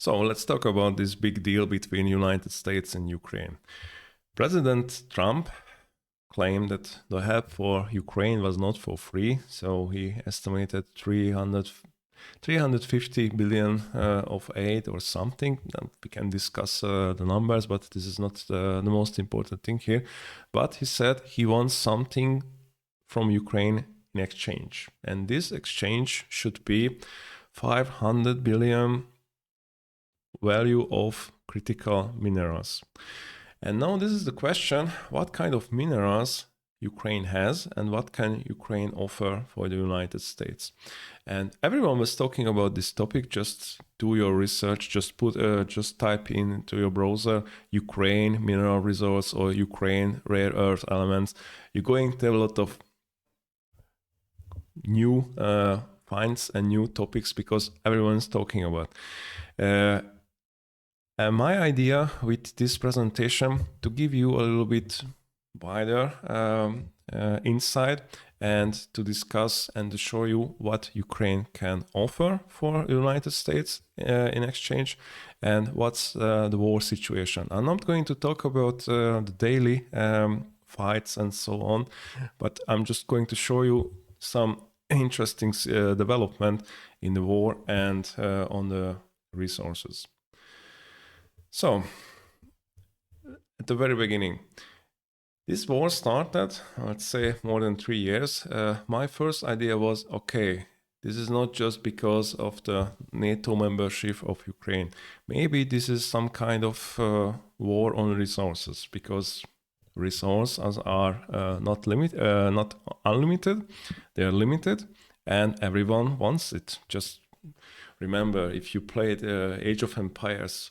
So let's talk about this big deal between United States and Ukraine. President Trump claimed that the help for Ukraine was not for free, so he estimated 350 billion of aid or something. We can discuss the numbers, but this is not the most important thing here. But he said he wants something from Ukraine in exchange, and this exchange should be 500 billion value of critical minerals. And now this is the question, what kind of minerals Ukraine has and what can Ukraine offer for the United States? And everyone was talking about this topic. Just do your research, just type into your browser Ukraine mineral resource or Ukraine rare earth elements. You're going to have a lot of new finds and new topics because everyone's talking about. And my idea with this presentation to give you a little bit wider insight and to discuss and to show you what Ukraine can offer for the United States in exchange and what's the war situation. I'm not going to talk about the daily fights and so on, but I'm just going to show you some interesting development in the war and on the resources. So, at the very beginning, this war started, let's say, more than 3 years. My first idea was, okay, this is not just because of the NATO membership of Ukraine. Maybe this is some kind of war on resources, because resources are not unlimited, they are limited, and everyone wants it. Just remember, if you played Age of Empires,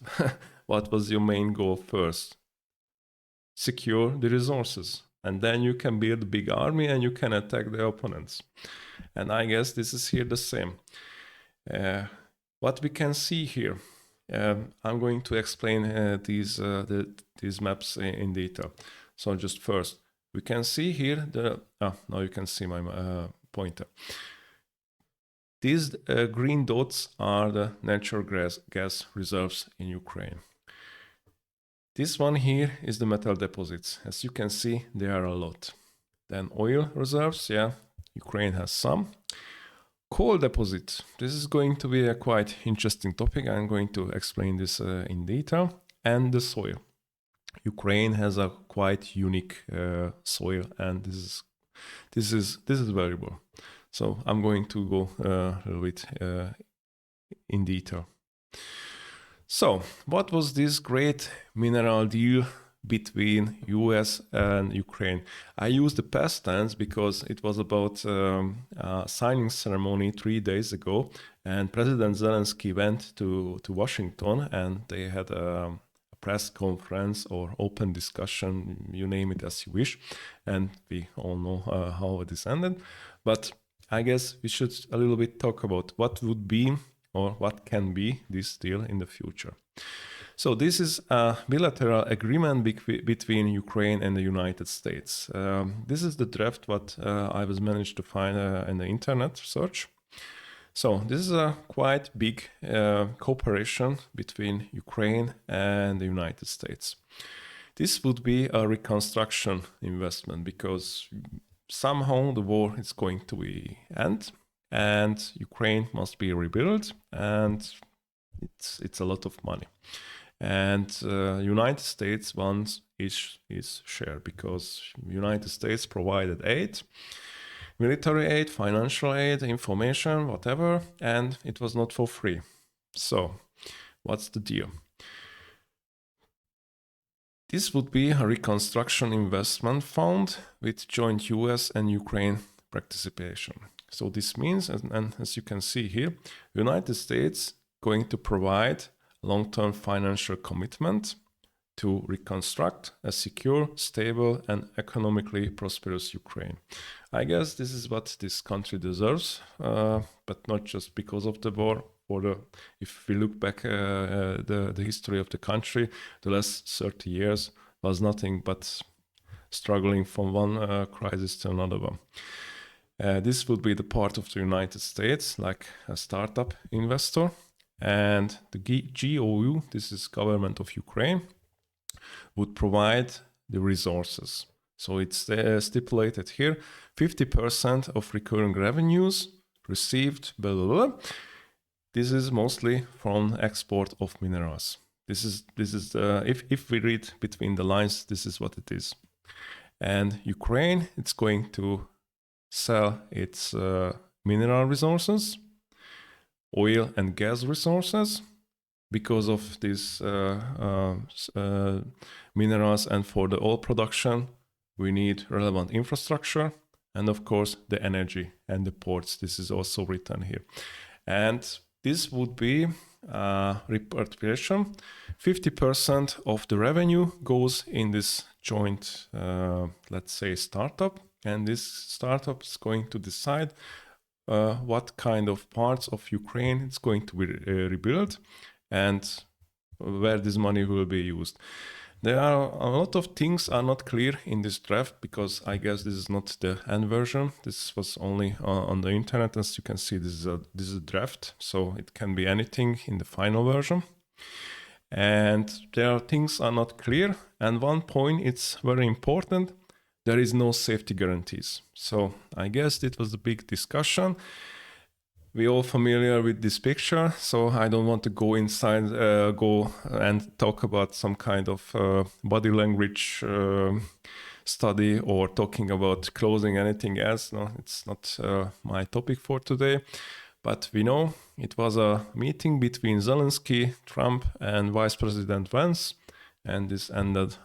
what was your main goal first? Secure the resources. And then you can build a big army and you can attack the opponents. And I guess this is here the same. What we can see here, I'm going to explain these maps in detail. So just first, we can see here, now you can see my pointer. These green dots are the natural gas reserves in Ukraine. This one here is the metal deposits. As you can see, there are a lot. Then oil reserves, yeah, Ukraine has some. Coal deposit. This is going to be a quite interesting topic. I'm going to explain this in detail. And the soil. Ukraine has a quite unique soil, and this is valuable. So I'm going to go a little bit in detail. So, what was this great mineral deal between US and Ukraine? I use the past tense because it was about a signing ceremony 3 days ago, and President Zelensky went to Washington, and they had a press conference or open discussion, you name it as you wish, and we all know how it is ended. But I guess we should a little bit talk about what would be or what can be this deal in the future. So this is a bilateral agreement between Ukraine and the United States. This is the draft what I was managed to find in the internet search. So this is a quite big cooperation between Ukraine and the United States. This would be a reconstruction investment because somehow the war is going to end. And Ukraine must be rebuilt, and it's a lot of money. And United States wants its share because United States provided aid, military aid, financial aid, information, whatever, and it was not for free. So, what's the deal? This would be a reconstruction investment fund with joint US and Ukraine participation. So this means, and as you can see here, United States going to provide long-term financial commitment to reconstruct a secure, stable, and economically prosperous Ukraine. I guess this is what this country deserves, but not just because of the war. If we look back the history of the country, the last 30 years was nothing but struggling from one crisis to another one. This would be the part of the United States, like a startup investor. and the GOU, this is government of Ukraine, would provide the resources. So it's stipulated here, 50% of recurring revenues received, blah, blah, blah. This is mostly from export of minerals. This is if we read between the lines, this is what it is. And Ukraine, it's going to sell its mineral resources, oil and gas resources. Because of these minerals and for the oil production, we need relevant infrastructure and of course the energy and the ports. This is also written here. And this would be repatriation. 50% of the revenue goes in this joint, let's say, startup. And this startup is going to decide what kind of parts of Ukraine it's going to be rebuilt and where this money will be used. There are a lot of things are not clear in this draft because I guess this is not the end version. This was only on the internet. As you can see, this is a draft, so it can be anything in the final version. And there are things are not clear. And one point, it's very important. There is no safety guarantees. So I guess it was a big discussion. We're all familiar with this picture, so I don't want to go inside, go and talk about some kind of body language study or talking about closing anything else. No, it's not my topic for today. But we know it was a meeting between Zelensky, Trump, and Vice President Vance, and this ended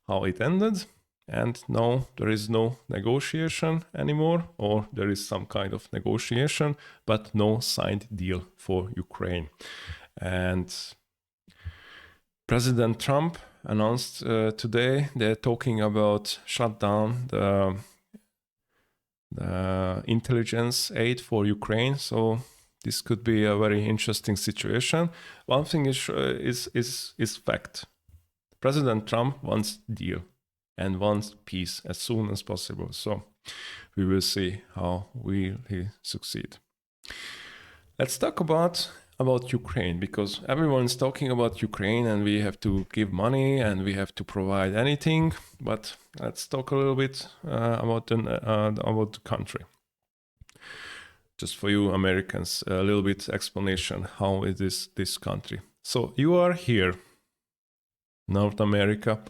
how it ended. And now there is no negotiation anymore, or there is some kind of negotiation, but no signed deal for Ukraine. And President Trump announced today they're talking about shut down the intelligence aid for Ukraine. So this could be a very interesting situation. One thing is fact. President Trump wants deal and wants peace as soon as possible. So we will see how will he succeed. Let's talk about Ukraine, because everyone's talking about Ukraine and we have to give money and we have to provide anything. But let's talk a little bit about the country. Just for you Americans, a little bit explanation how is this country. So you are here, North America.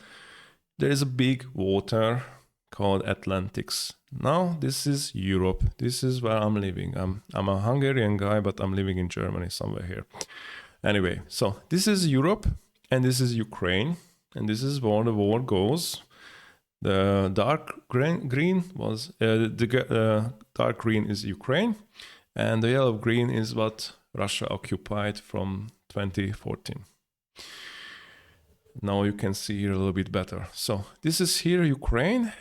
There is a big water called Atlantics. Now this is Europe. This is where I'm living. I'm a Hungarian guy, but I'm living in Germany somewhere here. Anyway, so this is Europe and this is Ukraine, and this is where the war goes. The dark green was dark green is Ukraine, and the yellow green is what Russia occupied from 2014. Now you can see here a little bit better. So this is here Ukraine,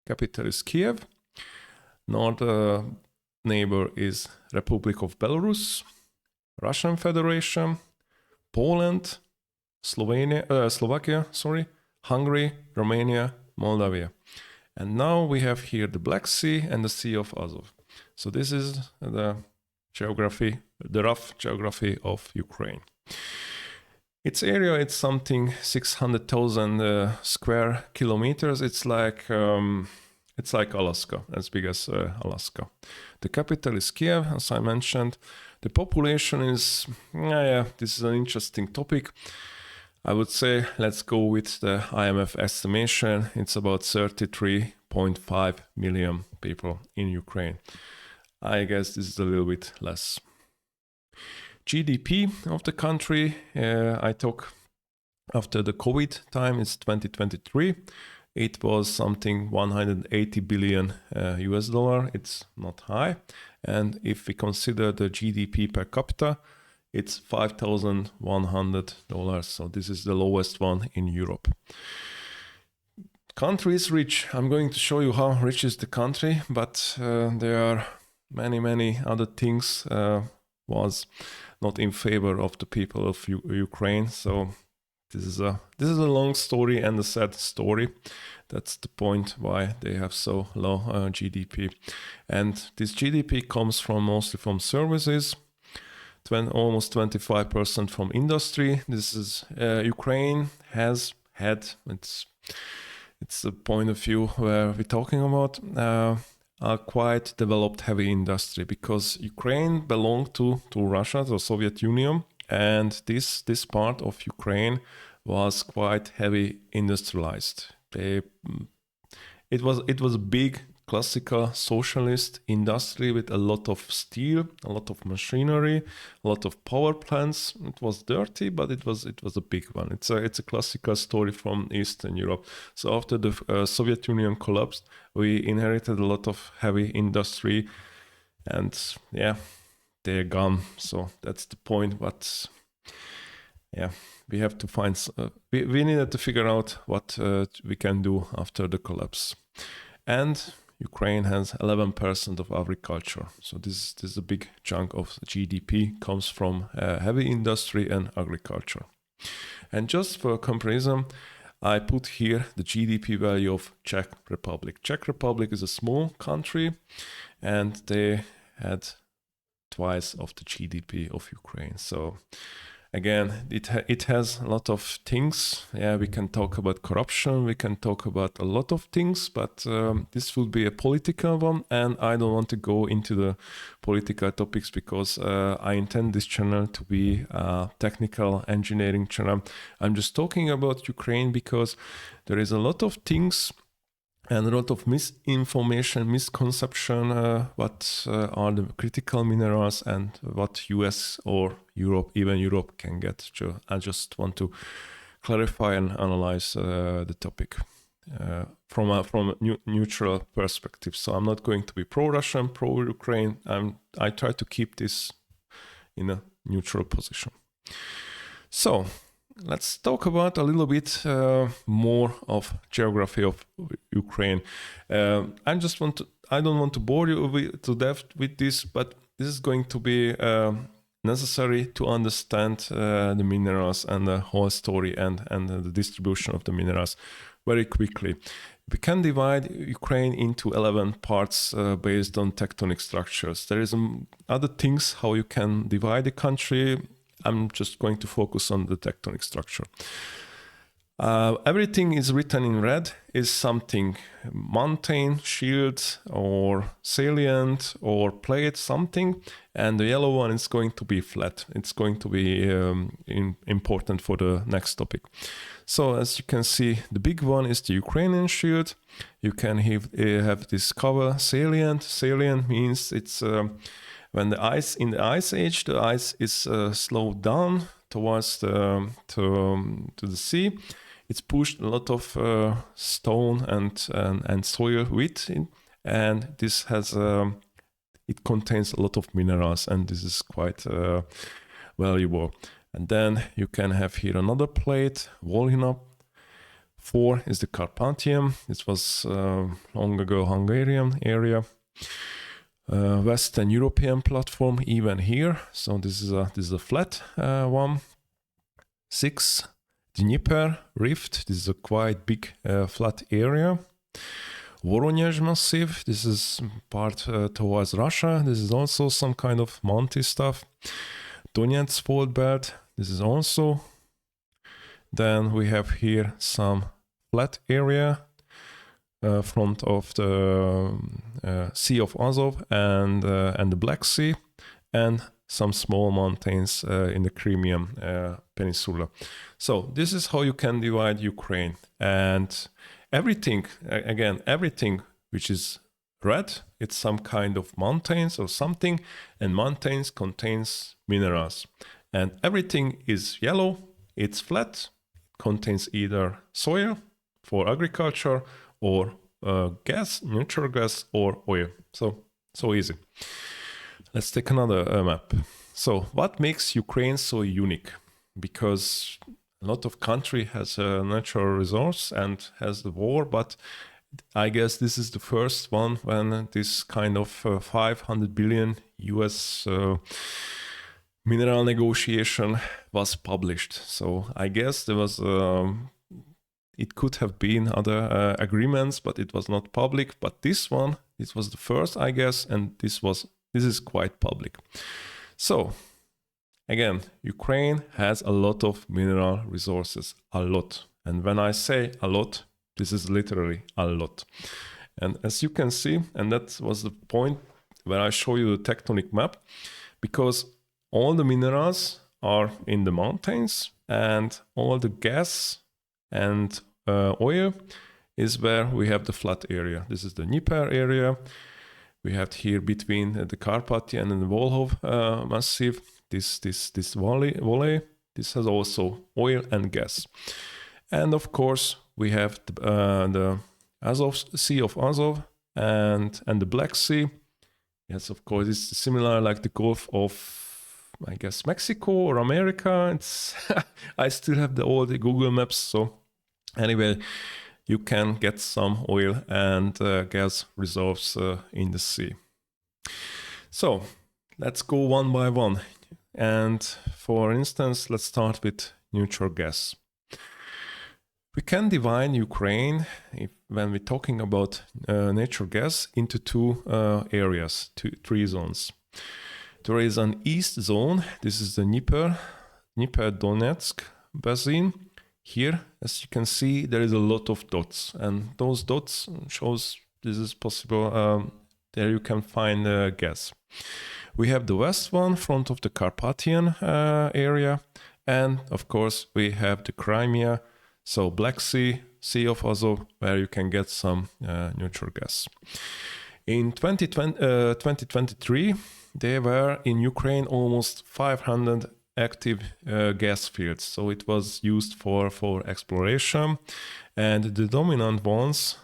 capital is Kiev. North neighbor is Republic of Belarus, Russian Federation, Poland, Slovakia, Hungary, Romania, Moldavia. And now we have here the Black Sea and the Sea of Azov. So this is the geography, the rough geography of Ukraine. Its area, it's something 600,000 square kilometers. It's like Alaska, as big as Alaska. The capital is Kiev, as I mentioned. The population is, this is an interesting topic. I would say let's go with the IMF estimation. It's about 33.5 million people in Ukraine. I guess this is a little bit less. GDP of the country, I talk after the COVID time, it's 2023. It was something 180 billion US dollar. It's not high. And if we consider the GDP per capita, it's $5,100. So this is the lowest one in Europe. Country is rich. I'm going to show you how rich is the country, but there are many other things was not in favor of the people of Ukraine. So this is a long story and a sad story. That's the point why they have so low GDP. And this GDP comes mostly from services. almost 25% from industry. This is Ukraine has had, it's the point of view where we're talking about, a quite developed heavy industry, because Ukraine belonged to Russia, the Soviet Union, and this part of Ukraine was quite heavy industrialized. It was a big classical socialist industry with a lot of steel, a lot of machinery, a lot of power plants. It was dirty, but it was a big one. It's a classical story from Eastern Europe. So after the Soviet Union collapsed, we inherited a lot of heavy industry, and yeah, they're gone. So that's the point. But yeah, we have to find. We needed to figure out what we can do after the collapse, and Ukraine has 11% of agriculture. So this is a big chunk of the GDP comes from heavy industry and agriculture. And just for comparison, I put here the GDP value of Czech Republic. Czech Republic is a small country, and they had twice of the GDP of Ukraine. So again, it has a lot of things. Yeah, we can talk about corruption. We can talk about a lot of things, but this will be a political one, and I don't want to go into the political topics because I intend this channel to be a technical engineering channel. I'm just talking about Ukraine because there is a lot of things and a lot of misinformation, misconception, what are the critical minerals and what US or Europe, even Europe can get. So I just want to clarify and analyze the topic from a neutral perspective. So I'm not going to be pro-Russian, pro-Ukraine. I try to keep this in a neutral position. So let's talk about a little bit more of geography of Ukraine. I don't want to bore you to death with this, but this is going to be necessary to understand the minerals and the whole story and the distribution of the minerals very quickly. We can divide Ukraine into 11 parts based on tectonic structures. There is other things how you can divide the country. I'm just going to focus on the tectonic structure. Everything is written in red is something mountain, shield, or salient, or plate, something. And the yellow one is going to be flat. It's going to be important for the next topic. So as you can see, the big one is the Ukrainian shield. You can have this cover salient. Salient means it's when the ice in the ice age, the ice is slowed down towards to the sea. It's pushed a lot of stone and soil with it, and this has it contains a lot of minerals, and this is quite valuable. And then you can have here another plate, Volhyna. 4 is the Carpathian. This was long ago Hungarian area. Western European platform, even here. So this is a flat one. 6, Dnieper Rift. This is a quite big flat area. Voronezh Massive. This is part towards Russia. This is also some kind of mountain stuff. Donetsk Fault Belt. This is also. Then we have here some flat area. Front of the Sea of Azov and the Black Sea, and some small mountains in the Crimean Peninsula. So this is how you can divide Ukraine. And everything, again, everything which is red, it's some kind of mountains or something, and mountains contains minerals. And everything is yellow, it's flat, contains either soil for agriculture or gas, natural gas, or oil. So easy. Let's take another map. So what makes Ukraine so unique? Because a lot of country has a natural resource and has the war, but I guess this is the first one when this kind of 500 billion US mineral negotiation was published. So I guess there was it could have been other agreements, but it was not public. But this one, it was the first, I guess, and this is quite public. So Again, Ukraine has a lot of mineral resources, a lot. And when I say a lot, this is literally a lot. And as you can see, and that was the point where I show you the tectonic map, because all the minerals are in the mountains and all the gas and oil is where we have the flat area. This is the Dnieper area. We have here between the Carpathian and the Volhov massive, this valley. This has also oil and gas. And of course, we have the Sea of Azov and the Black Sea. Yes, of course, it's similar like the Gulf of, I guess, Mexico or America. It's I still have the old Google Maps. So anyway, you can get some oil and gas reserves in the sea. So let's go one by one. And for instance, let's start with natural gas. We can divide Ukraine, when we're talking about natural gas, into two areas, three zones. There is an east zone. This is the Dnieper-Donetsk basin. Here, as you can see, there is a lot of dots, and those dots shows this is possible. There you can find gas. We have the west one, front of the Carpathian area, and of course we have the Crimea, so Black Sea, Sea of Azov, where you can get some natural gas. In 2023, there were in Ukraine almost 500 active gas fields, so it was used for exploration, and the dominant ones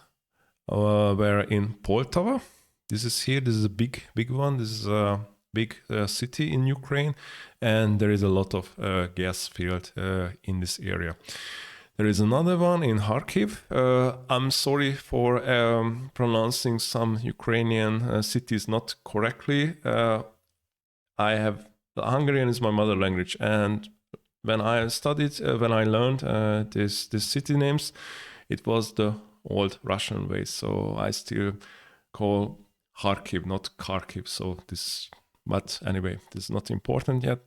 were in Poltava. This is here. This is a big one. This is a big city in Ukraine, and there is a lot of gas field in this area. There is another one in Kharkiv. I'm sorry for pronouncing some Ukrainian cities not correctly. Hungarian is my mother language, and when I learned these city names, it was the old Russian way. So I still call Kharkiv, not Kharkiv. But anyway, this is not important yet.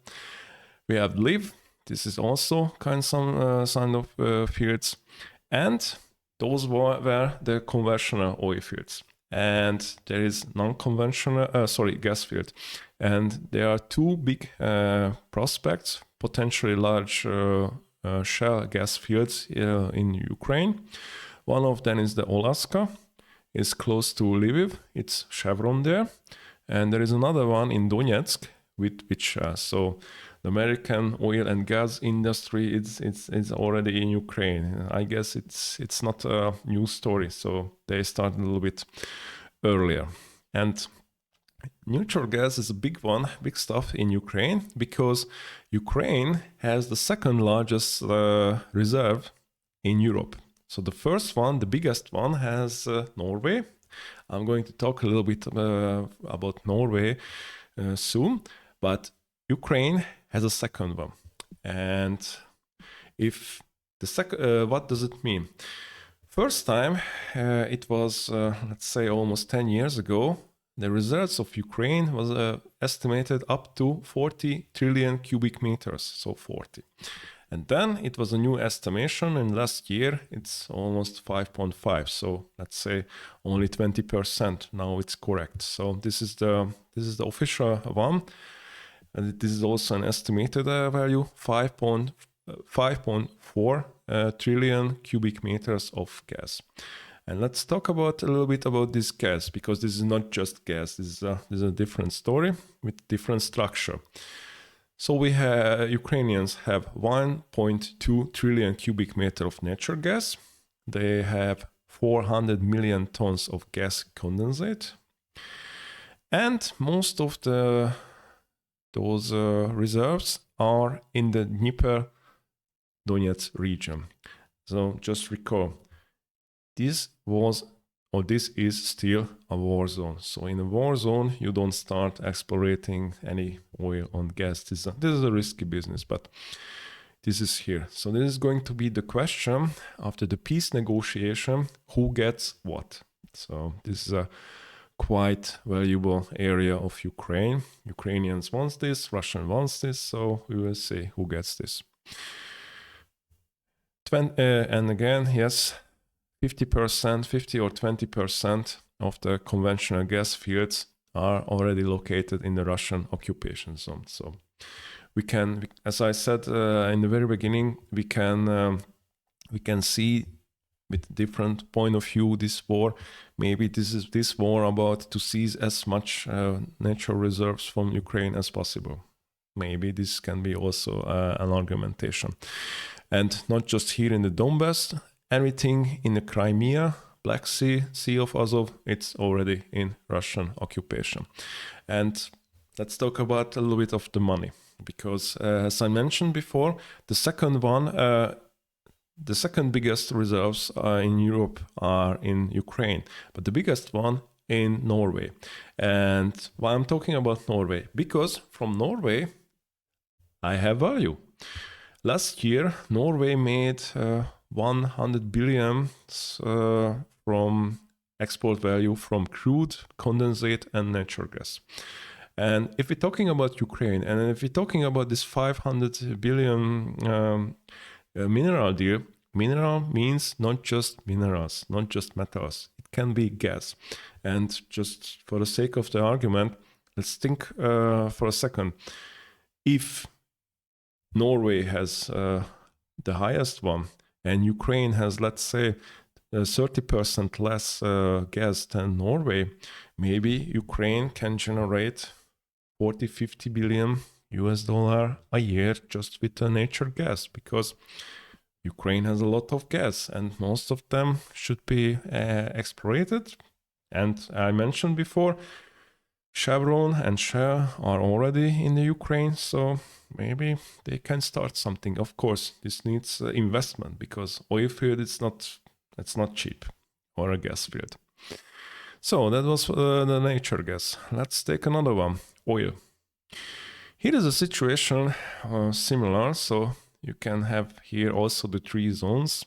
We have Lviv. This is also some of fields, and those were the conventional oil fields. And there is non-conventional, gas field. And there are two big prospects, potentially large shale gas fields in Ukraine. One of them is the Alaska. It's close to Lviv. It's Chevron there. And there is another one in Donetsk with so the American oil and gas industry it's already in Ukraine. I guess it's not a new story, so they started a little bit earlier. And natural gas is a big stuff in Ukraine, because Ukraine has the second largest reserve in Europe. So the first one, the biggest one, has Norway. I'm going to talk a little bit about Norway soon, but Ukraine has a second one. And if the second, what does it mean? First time, it was, let's say, almost 10 years ago. The reserves of Ukraine was estimated up to 40 trillion cubic meters, so 40. And then it was a new estimation, and last year it's almost 5.5. So let's say only 20%. Now it's correct. So this is the official one. And this is also an estimated value, 5.4 trillion cubic meters of gas. And let's talk a little bit about this gas, because this is not just gas. This is a different story with different structure. So Ukrainians have 1.2 trillion cubic meter of natural gas. They have 400 million tons of gas condensate. And most of those reserves are in the Dnieper-Donetsk region. So just recall, this is still a war zone. So in a war zone, you don't start exploiting any oil or gas. This is a risky business, but this is here. So this is going to be the question after the peace negotiation, who gets what? So this is a quite valuable area of Ukraine. Ukrainians want this, Russian wants this, so we will see who gets this. And again, yes, 50%, 50 or 20% of the conventional gas fields are already located in the Russian occupation zone. So we can, as I said in the very beginning, we can see with different point of view this war. Maybe this war about to seize as much natural reserves from Ukraine as possible. Maybe this can be also an argumentation. And not just here in the Donbass, everything in the Crimea, Black Sea, Sea of Azov, it's already in Russian occupation. And let's talk about a little bit of the money, because as I mentioned before, the second biggest reserves in Europe are in Ukraine, but the biggest one in Norway. And why I'm talking about Norway? Because from Norway, I have value. Last year, Norway made 100 billion from export value from crude, condensate, and natural gas. And if we're talking about Ukraine, and if we're talking about this 500 billion mineral deal, mineral means not just minerals, not just metals. It can be gas. And just for the sake of the argument, let's think for a second. If Norway has the highest one, and Ukraine has, let's say, 30% less gas than Norway, maybe Ukraine can generate 40-50 billion US dollar a year just with the natural gas, because Ukraine has a lot of gas and most of them should be exploited. And I mentioned before, Chevron and Shell are already in the Ukraine, so maybe they can start something. Of course, this needs investment, because oil field it's not cheap, or a gas field. So that was the nature gas. Let's take another one, oil. Here is a situation similar, so you can have here also the 3 zones,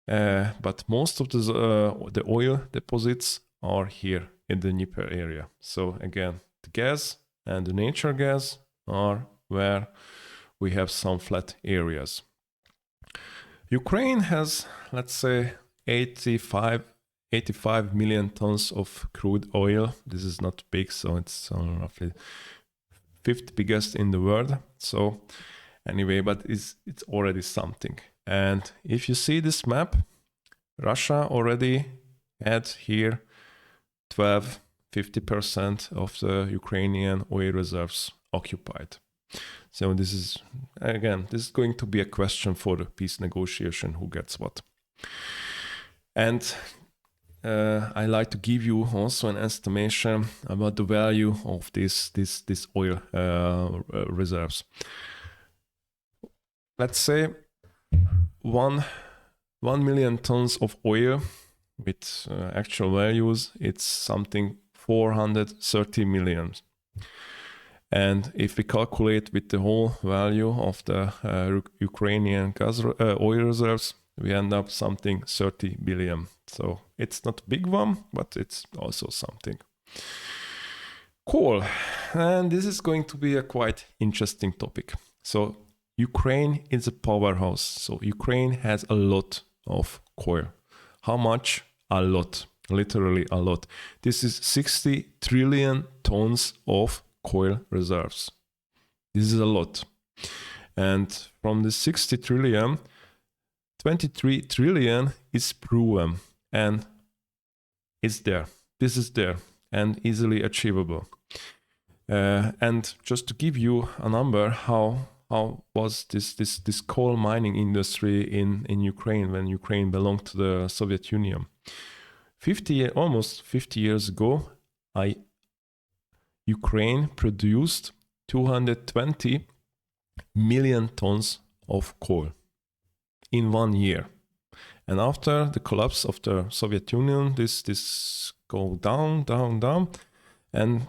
but most of the oil deposits are here in the Dnieper area. So again, the gas and the nature gas are where we have some flat areas. Ukraine has, let's say, 85 million tons of crude oil. This is not big, so it's roughly 5th biggest in the world. So anyway, but it's already something. And if you see this map, Russia already had here 50% of the Ukrainian oil reserves occupied. So this is, again, this is going to be a question for the peace negotiation, who gets what. And I like to give you also an estimation about the value of this oil reserves. Let's say 1 million tons of oil with actual values, it's something 430 million. And if we calculate with the whole value of the Ukrainian oil reserves, we end up something 30 billion. So it's not a big one, but it's also something. Coal. And this is going to be a quite interesting topic. So Ukraine is a powerhouse. So Ukraine has a lot of coal. How much? A lot. Literally a lot. This is 60 trillion tons of coal reserves. This is a lot. And from the 60 trillion, 23 trillion is proven, and it's there. This is there and easily achievable. And just to give you a number, how was this coal mining industry in Ukraine when Ukraine belonged to the Soviet Union? Almost 50 years ago, Ukraine produced 220 million tons of coal in 1 year. And after the collapse of the Soviet Union, this go down. And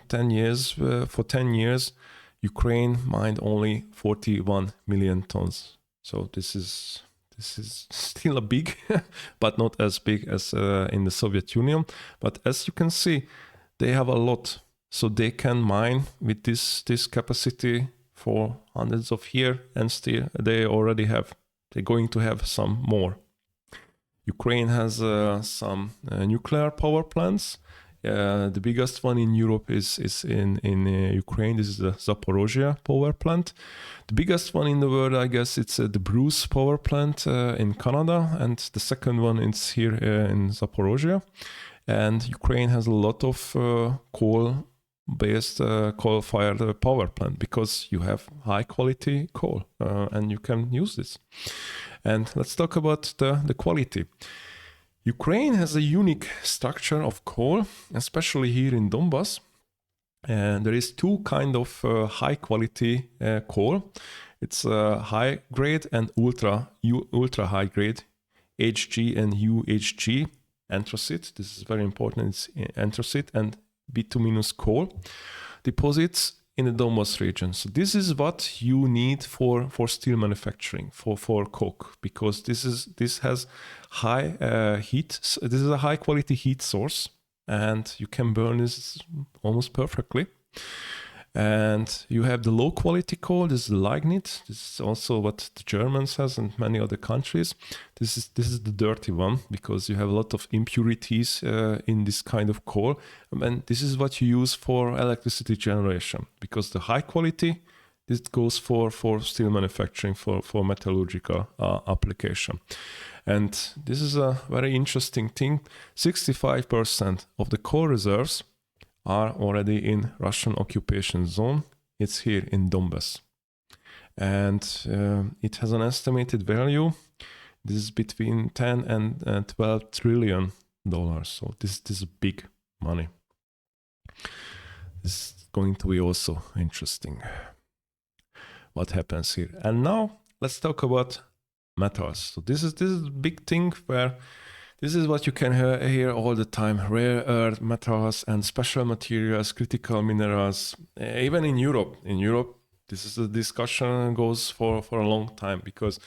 for 10 years, Ukraine mined only 41 million tons. So this is this is still a big, but not as big as in the Soviet Union. But as you can see, they have a lot. So they can mine with this capacity for hundreds of years, and still they're going to have some more. Ukraine has some nuclear power plants. The biggest one in Europe is in Ukraine. This is the Zaporozhye power plant. The biggest one in the world, I guess, it's the Bruce power plant in Canada, and the second one is here in Zaporozhye. And Ukraine has a lot of coal-based, coal-fired power plant because you have high-quality coal, and you can use this. And let's talk about the quality. Ukraine has a unique structure of coal, especially here in Donbass. And there is two kind of high quality coal. It's high grade and ultra high grade, HG and UHG anthracite. This is very important. It's anthracite and bituminous coal deposits in the Donbass region. So this is what you need for steel manufacturing, for coke, because this has high heat. This is a high quality heat source, and you can burn this almost perfectly. And you have the low quality coal. This is the lignite. This is also what the Germans has and many other countries. This is the dirty one because you have a lot of impurities in this kind of coal. And this is what you use for electricity generation, because the high quality, this goes for steel manufacturing, for metallurgical application. And this is a very interesting thing. 65% of the coal reserves are already in Russian occupation zone. It's here in Donbass. And it has an estimated value. This is between 10 and 12 trillion dollars. So this is big money. This is going to be also interesting what happens here. And now let's talk about metals. So this is a big thing where this is what you can hear all the time: rare earth metals and special materials, critical minerals. Even in Europe, this is a discussion goes for a long time, because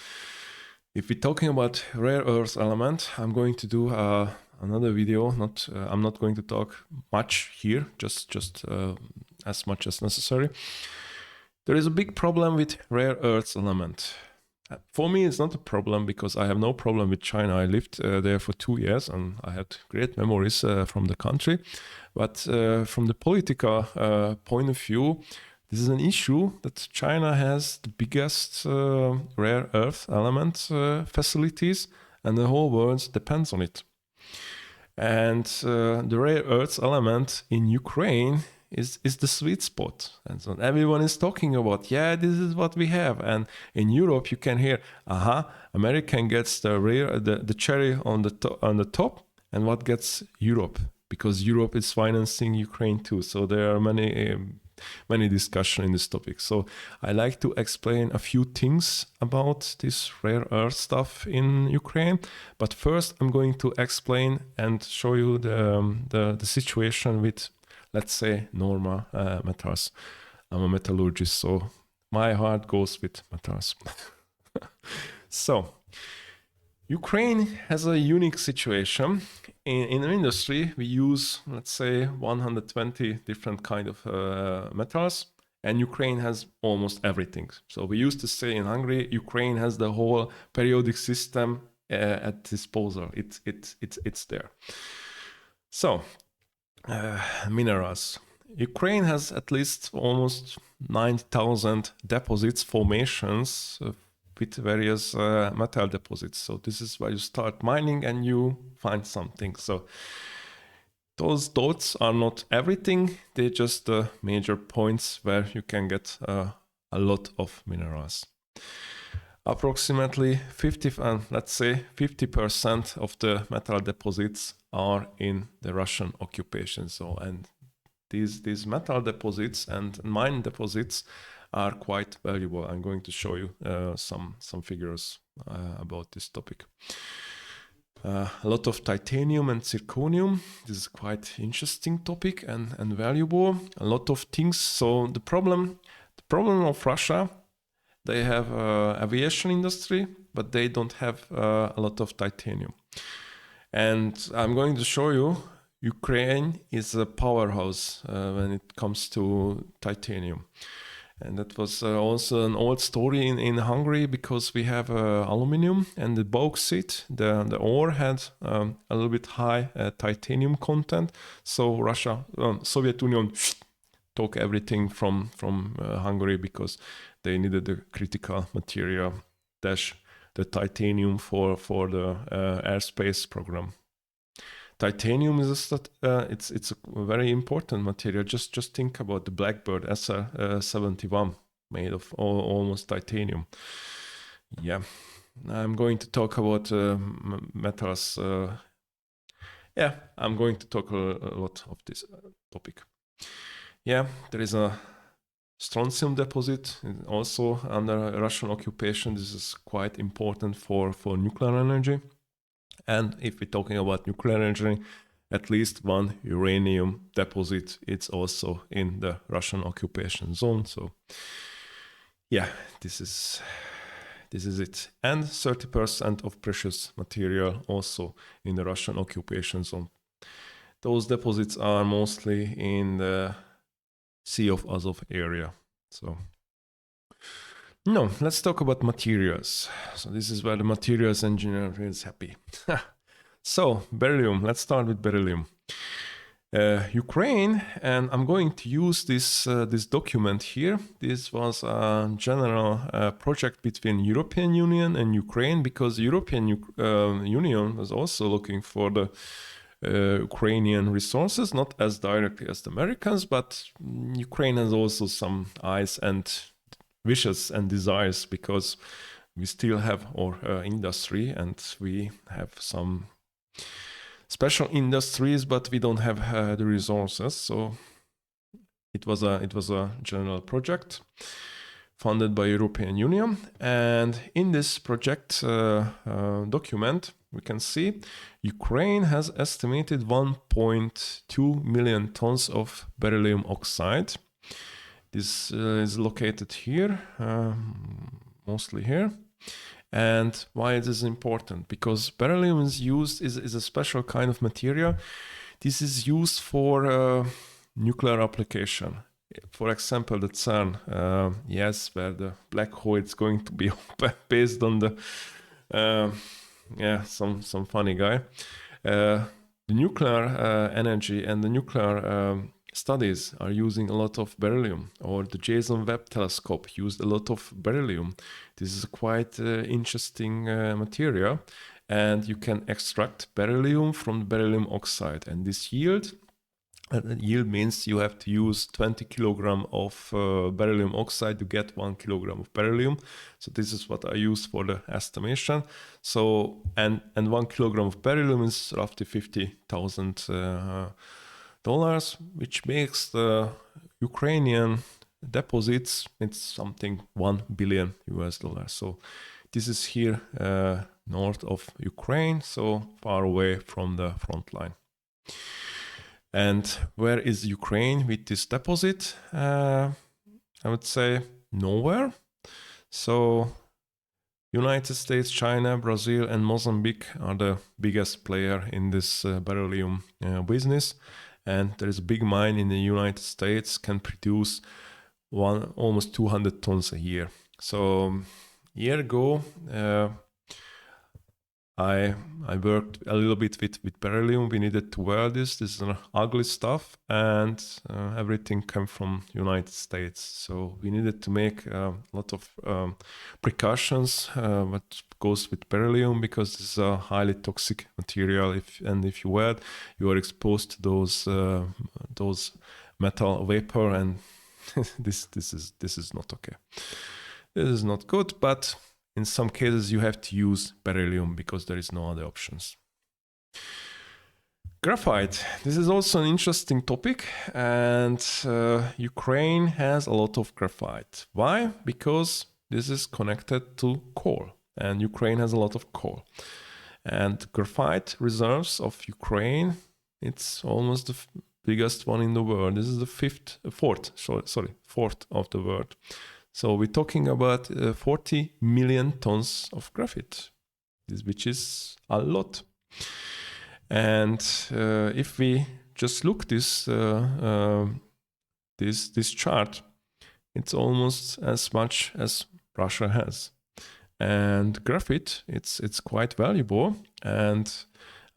if we're talking about rare earth element, I'm going to do another video. I'm not going to talk much here, just as much as necessary. There is a big problem with rare earth element. For me, it's not a problem because I have no problem with China. I lived there for 2 years and I had great memories from the country. But from the political point of view, this is an issue that China has the biggest rare earth element facilities, and the whole world depends on it. And the rare earth element in Ukraine is the sweet spot. And so everyone is talking about, yeah, this is what we have. And in Europe, you can hear, American gets the cherry on the top, and what gets Europe? Because Europe is financing Ukraine too. So there are many discussions in this topic. So I like to explain a few things about this rare earth stuff in Ukraine. But first, I'm going to explain and show you the situation with, let's say, normal metals. I'm a metallurgist, so my heart goes with metals. So, Ukraine has a unique situation. In the industry, we use, let's say, 120 different kind of metals, and Ukraine has almost everything. So we used to say in Hungary, Ukraine has the whole periodic system at disposal. It's there. So, minerals. Ukraine has at least almost 9,000 deposits, formations with various metal deposits. So this is where you start mining and you find something. So those dots are not everything. They're just the major points where you can get a lot of minerals. Approximately 50% of the metal deposits are in the Russian occupation zone, and these metal deposits and mine deposits are quite valuable. I'm going to show you some figures about this topic. A lot of titanium and zirconium. This is quite interesting topic and valuable. A lot of things. So the problem of Russia they have aviation industry, but they don't have a lot of titanium. And I'm going to show you Ukraine is a powerhouse when it comes to titanium. And that was also an old story in Hungary, because we have aluminum and the bauxite, the ore had a little bit high titanium content. So Russia, Soviet Union took everything from Hungary, because they needed the critical material dash the titanium for the airspace program. Titanium is it's a very important material. Just think about the Blackbird SR-71 made of almost titanium. Yeah, I'm going to talk about metals. Yeah, I'm going to talk a lot of this topic. Yeah, there is a strontium deposit also under Russian occupation. This is quite important for nuclear energy. And if we're talking about nuclear energy, at least one uranium deposit, it's also in the Russian occupation zone. So yeah, this is it. And 30% of precious material also in the Russian occupation zone. Those deposits are mostly in the Sea of Azov area. So no, let's talk about materials. So this is where the materials engineer is happy. So beryllium, let's start with beryllium. Ukraine, and I'm going to use this document here. This was a general project between European Union and Ukraine, because European Union was also looking for the Ukrainian resources, not as directly as the Americans, but Ukraine has also some eyes and wishes and desires, because we still have our industry and we have some special industries, but we don't have the resources. So it was a general project funded by European Union, and in this project document we can see Ukraine has estimated 1.2 million tons of beryllium oxide. This is located here, mostly here. And why it is important? Because beryllium is a special kind of material. This is used for nuclear application. For example, the CERN, yes, where the black hole is going to be based on the some funny guy. The nuclear energy and the nuclear studies are using a lot of beryllium, or the James Webb Telescope used a lot of beryllium. This is a quite interesting material, and you can extract beryllium from beryllium oxide, and this yield means you have to use 20 kilogram of beryllium oxide to get 1 kilogram of beryllium. So this is what I use for the estimation. So and 1 kilogram of beryllium is roughly $50,000, which makes the Ukrainian deposits, it's something $1 billion. So this is here north of Ukraine, so far away from the front line. And where is Ukraine with this deposit? I would say nowhere. So United States, China, Brazil, and Mozambique are the biggest player in this beryllium business. And there is a big mine in the United States, can produce almost 200 tons a year. So a year ago, I worked a little bit with beryllium. We needed to wear this. This is an ugly stuff, and everything came from United States. So we needed to make a lot of precautions what goes with beryllium, because this is a highly toxic material. If you wear it, you are exposed to those metal vapor, and this is not okay. This is not good, but in some cases, you have to use beryllium because there is no other options. Graphite. This is also an interesting topic, and Ukraine has a lot of graphite. Why? Because this is connected to coal, and Ukraine has a lot of coal. And graphite reserves of Ukraine, it's almost the biggest one in the world. This is the fourth of the world. So we're talking about 40 million tons of graphite, which is a lot. And if we just look this chart, it's almost as much as Russia has. And graphite, it's quite valuable. And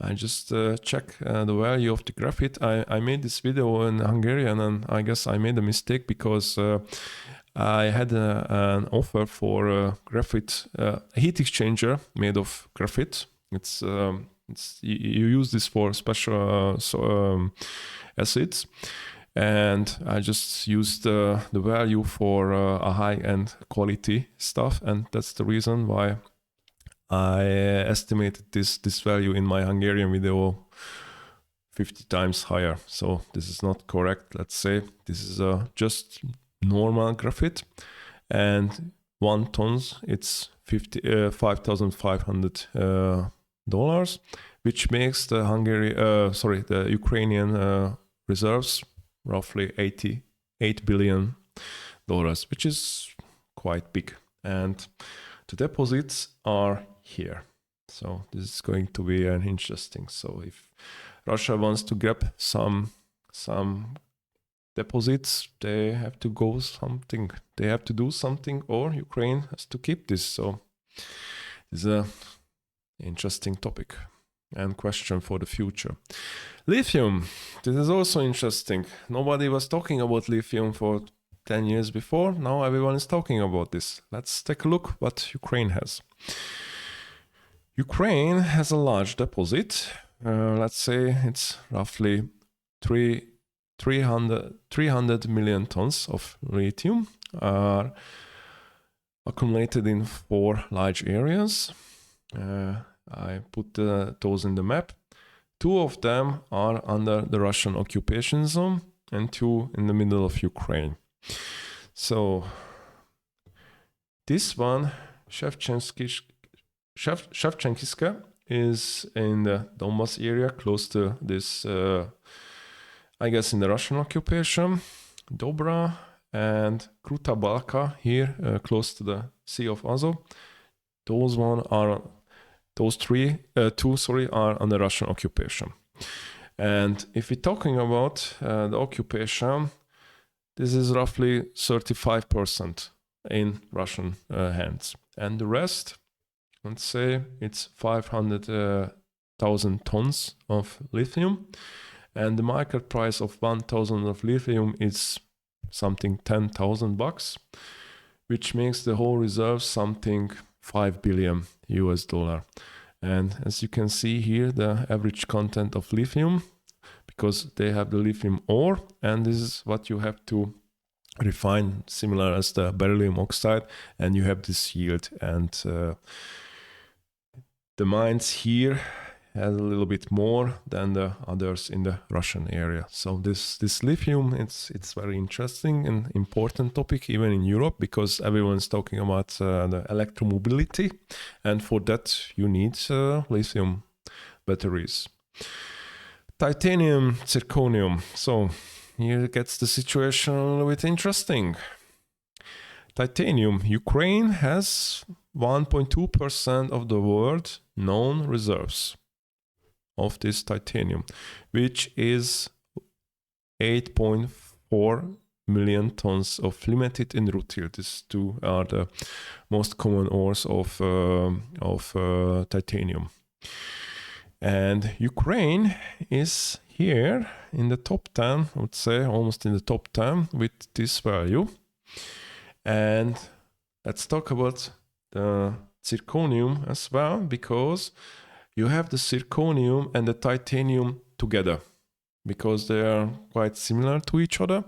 I just check the value of the graphite. I made this video in Hungarian, and I guess I made a mistake because I had an offer for a graphite heat exchanger made of graphite. You use this for special acids, and I just used the value for a high-end quality stuff, and that's the reason why I estimated this value in my Hungarian video 50 times higher. So this is not correct. Let's say this is just normal graphite, and 1 ton it's $5,500, which makes the Ukrainian reserves roughly $88 billion, which is quite big. And the deposits are here. So this is going to be an interesting. So if Russia wants to grab some deposits, they have to do something, or Ukraine has to keep this. So this is an interesting topic and question for the future. Lithium, this is also interesting. Nobody was talking about lithium for 10 years before. Now everyone is talking about this. Let's take a look what Ukraine has. Ukraine has a large deposit. Let's say it's roughly 300 million tons of lithium are accumulated in 4 large areas. I put those in the map. 2 of them are under the Russian occupation zone and 2 in the middle of Ukraine. So this one, Shevchenkiska, is in the Donbas area, close to this, I guess, in the Russian occupation. Dobra and Kruta Balka here, close to the Sea of Azov. Two are under Russian occupation. And if we're talking about the occupation, this is roughly 35% in Russian hands. And the rest, let's say it's 500,000 tons of lithium. And the market price of 1,000 of lithium is something $10,000, which makes the whole reserve something $5 billion. And as you can see here, the average content of lithium, because they have the lithium ore, and this is what you have to refine, similar as the beryllium oxide, and you have this yield. And the mines here has a little bit more than the others in the Russian area. So this lithium, it's very interesting and important topic even in Europe, because everyone's talking about the electromobility, and for that you need lithium batteries. Titanium, zirconium. So here gets the situation a little bit interesting. Titanium, Ukraine has 1.2% of the world's known reserves of this titanium, which is 8.4 million tons of limonite and rutile. These 2 are the most common ores of titanium. And Ukraine is here in the top 10, I would say, almost in the top 10 with this value. And let's talk about the zirconium as well, because you have the zirconium and the titanium together, because they are quite similar to each other.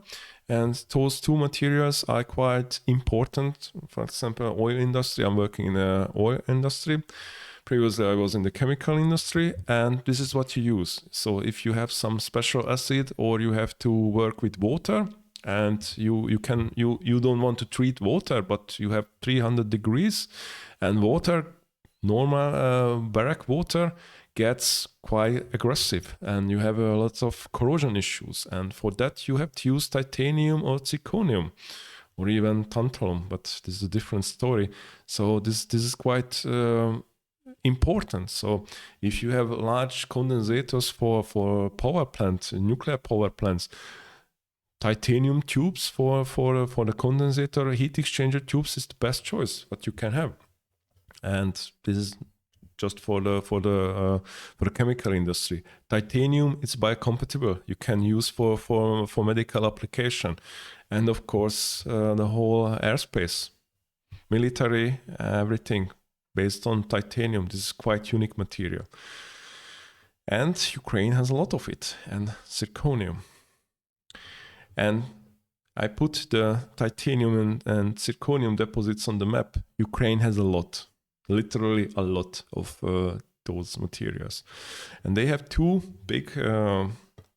And those 2 materials are quite important. For example, oil industry. I'm working in the oil industry. Previously, I was in the chemical industry, and this is what you use. So if you have some special acid, or you have to work with water, and you don't want to treat water, but you have 300 degrees, and water, normal barrack water, gets quite aggressive, and you have lots of corrosion issues. And for that, you have to use titanium or zirconium. or even tantalum, but this is a different story. So this is quite important. So if you have large condensators for power plants, nuclear power plants, titanium tubes for the condensator heat exchanger tubes is the best choice what you can have. And this is just for the chemical industry. Titanium is biocompatible. You can use for medical application, and of course the whole airspace, military, everything based on titanium. This is quite unique material, and Ukraine has a lot of it, and zirconium. And I put the titanium and zirconium deposits on the map. Ukraine has a lot, literally a lot of those materials. And they have two big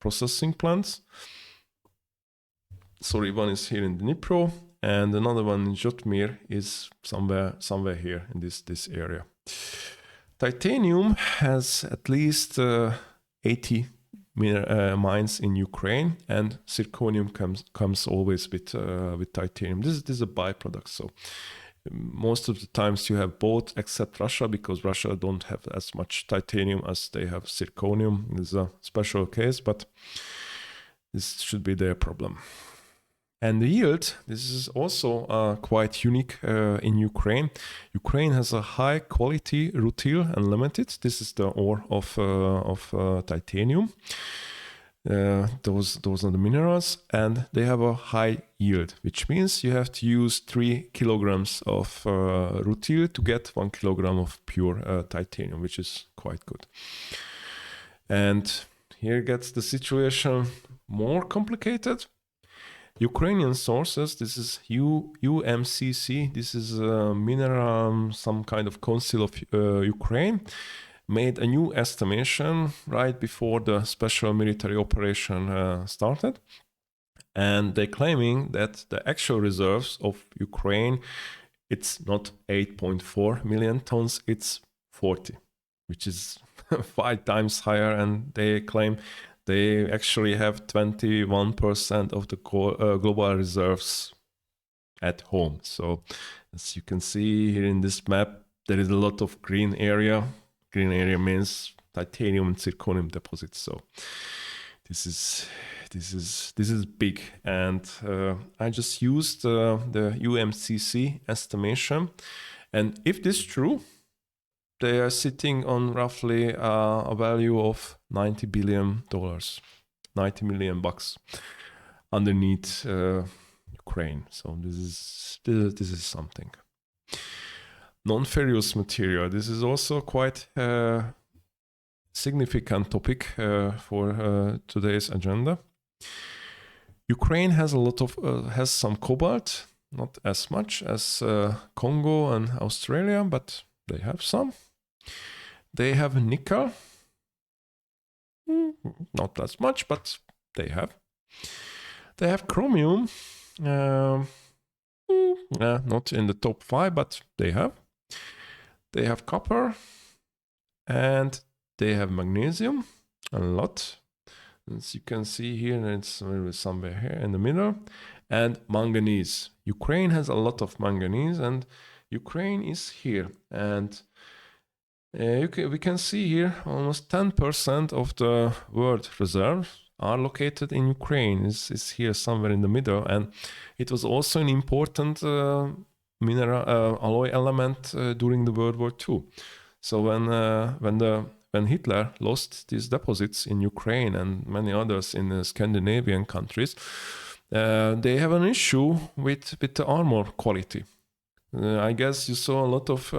processing plants. Sorry, one is here in Dnipro, and another one in Zhytomyr is somewhere here in this area. Titanium has at least 80 mines in Ukraine, and zirconium comes always with titanium. This is a byproduct. So most of the times you have both, except Russia, because Russia don't have as much titanium as they have zirconium. This is a special case, but this should be their problem. And the yield, this is also quite unique in Ukraine. Ukraine has a high quality rutile and limited. This is the ore of titanium. Those are the minerals, and they have a high yield, which means you have to use 3 kilograms of rutile to get 1 kilogram of pure titanium, which is quite good. And here gets the situation more complicated. Ukrainian sources, this is UMCC, this is a mineral, some kind of council of Ukraine, made a new estimation right before the special military operation started. And they're claiming that the actual reserves of Ukraine, it's not 8.4 million tons, it's 40, which is 5 times higher. And they claim they actually have 21% of the global reserves at home. So as you can see here in this map, there is a lot of green area. Green area means titanium and zirconium deposits. So this is big. And I just used the UMCC estimation. And if this is true, they are sitting on roughly a value of $90 billion, $90 million underneath Ukraine. So this is something. Non-ferrous material. This is also quite a significant topic for today's agenda. Ukraine has has some cobalt, not as much as Congo and Australia, but they have some. They have nickel, not as much, but they have. They have chromium, not in the top 5, but they have. They have copper, and they have magnesium, a lot. As you can see here, it's somewhere here in the middle. And manganese. Ukraine has a lot of manganese, and Ukraine is here. And we can see here almost 10% of the world reserves are located in Ukraine. Is here somewhere in the middle, and it was also an important mineral alloy element during the World War II. So when Hitler lost these deposits in Ukraine and many others in the Scandinavian countries, they have an issue with the armor quality. I guess you saw a lot of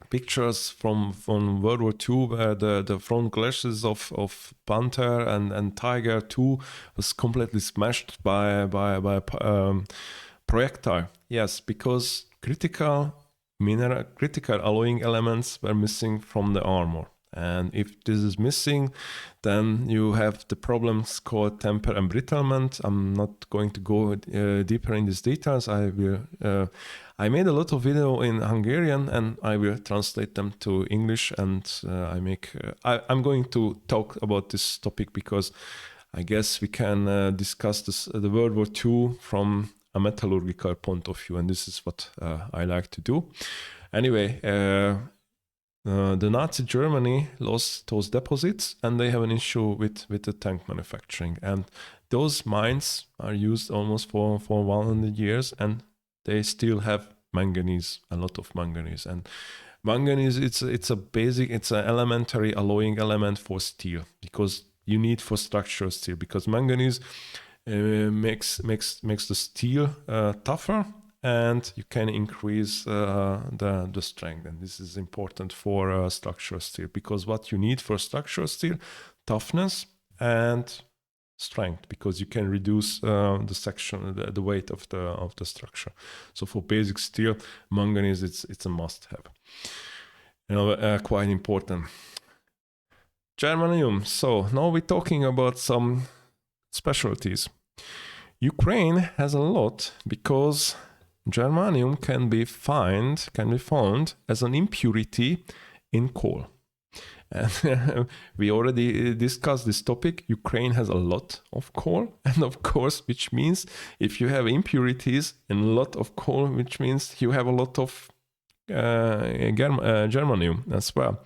pictures from World War II where the front glasses of Panther and Tiger II was completely smashed by projectile. Yes, because critical alloying elements were missing from the armor. And if this is missing, then you have the problems called temper embrittlement. I'm not going to go deeper in these details. I made a lot of video in Hungarian, and I will translate them to English. And I'm going to talk about this topic because I guess we can discuss the World War II from a metallurgical point of view, and this is what I like to do. Anyway, the Nazi Germany lost those deposits, and they have an issue with the tank manufacturing. And those mines are used almost for 100 years, and they still have manganese, a lot of manganese. And manganese, it's an elementary alloying element for steel, because you need for structural steel, because manganese makes the steel tougher, and you can increase the strength. And this is important for structural steel, because what you need for structural steel, toughness and strength, because you can reduce the weight of the structure. So for basic steel, manganese, it's a must-have. Quite important. Germanium. So now we're talking about some specialties. Ukraine has a lot, because germanium can be found as an impurity in coal. And we already discussed this topic. Ukraine has a lot of coal, and of course, which means if you have impurities in a lot of coal, which means you have a lot of germanium as well.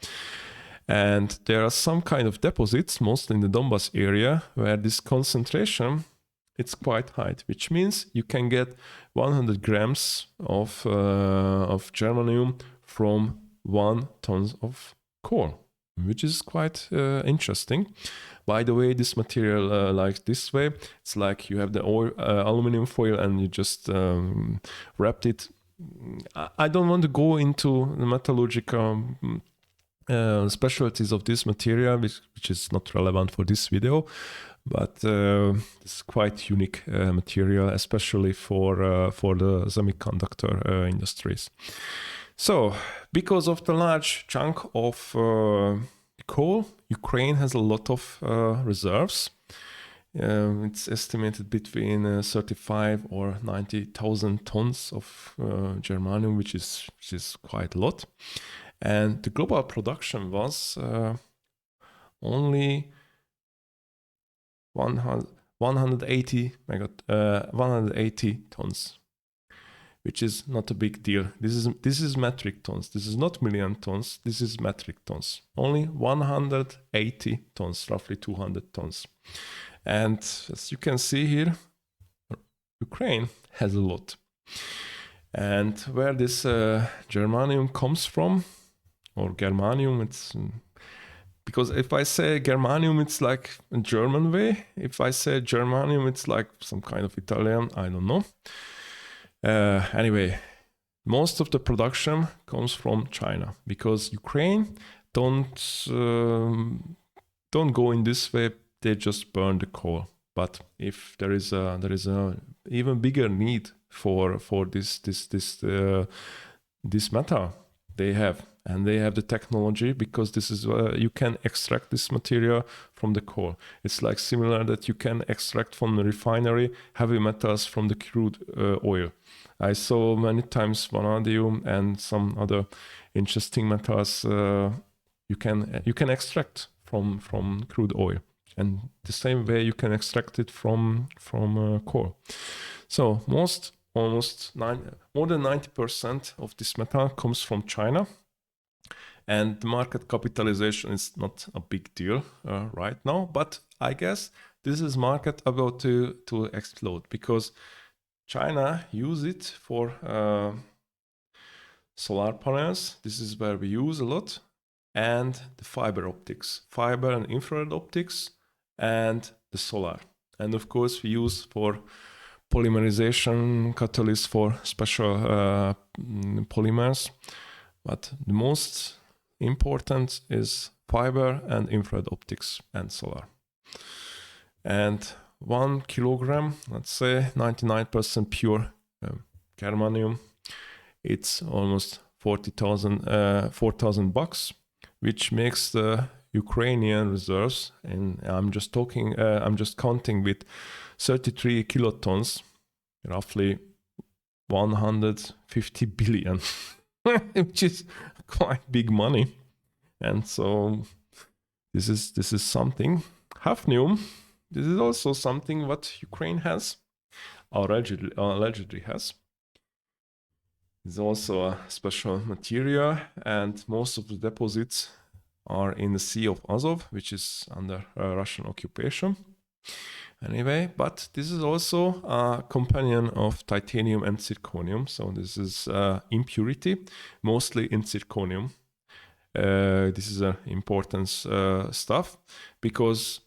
And there are some kind of deposits, mostly in the Donbas area, where this concentration, it's quite high, which means you can get 100 grams of germanium from 1 ton of coal, which is quite interesting. By the way, this material, like this way, it's like you have the aluminum foil and you just wrapped it. I don't want to go into the metallurgical specialties of this material, which is not relevant for this video, but it's quite unique material, especially for the semiconductor industries. So, because of the large chunk of coal, Ukraine has a lot of reserves. It's estimated between 35 or 90,000 tons of germanium, which is quite a lot. And the global production was only 180 tons, which is not a big deal. This is metric tons. This is not million tons. This is metric tons. Only 180 tons, roughly 200 tons. And as you can see here, Ukraine has a lot. And where this germanium comes from, or germanium, it's because if I say germanium, it's like a German way. If I say germanium, it's like some kind of Italian, I don't know. Anyway, most of the production comes from China, because Ukraine don't go in this way. They just burn the coal. But if there is a even bigger need for this metal, they have the technology, because this is you can extract this material from the coal. It's like similar that you can extract from the refinery heavy metals from the crude oil. I saw many times vanadium and some other interesting metals you can extract from crude oil, and the same way you can extract it from coal. So more than 90% of this metal comes from China, and the market capitalization is not a big deal right now. But I guess this is market about to explode, because China use it for solar panels. This is where we use a lot, and the fiber and infrared optics, and the solar. And of course we use for polymerization catalyst for special polymers. But the most important is fiber and infrared optics and solar. And 1 kilogram, let's say 99% pure germanium, it's almost $4,000, which makes the Ukrainian reserves, and I'm just counting with 33 kilotons, roughly 150 billion, which is quite big money. And so this is something. Hafnium, this is also something what Ukraine has. allegedly has. It's also a special material, and most of the deposits are in the Sea of Azov, which is under Russian occupation. Anyway, but this is also a companion of titanium and zirconium. So this is impurity, mostly in zirconium. This is important stuff because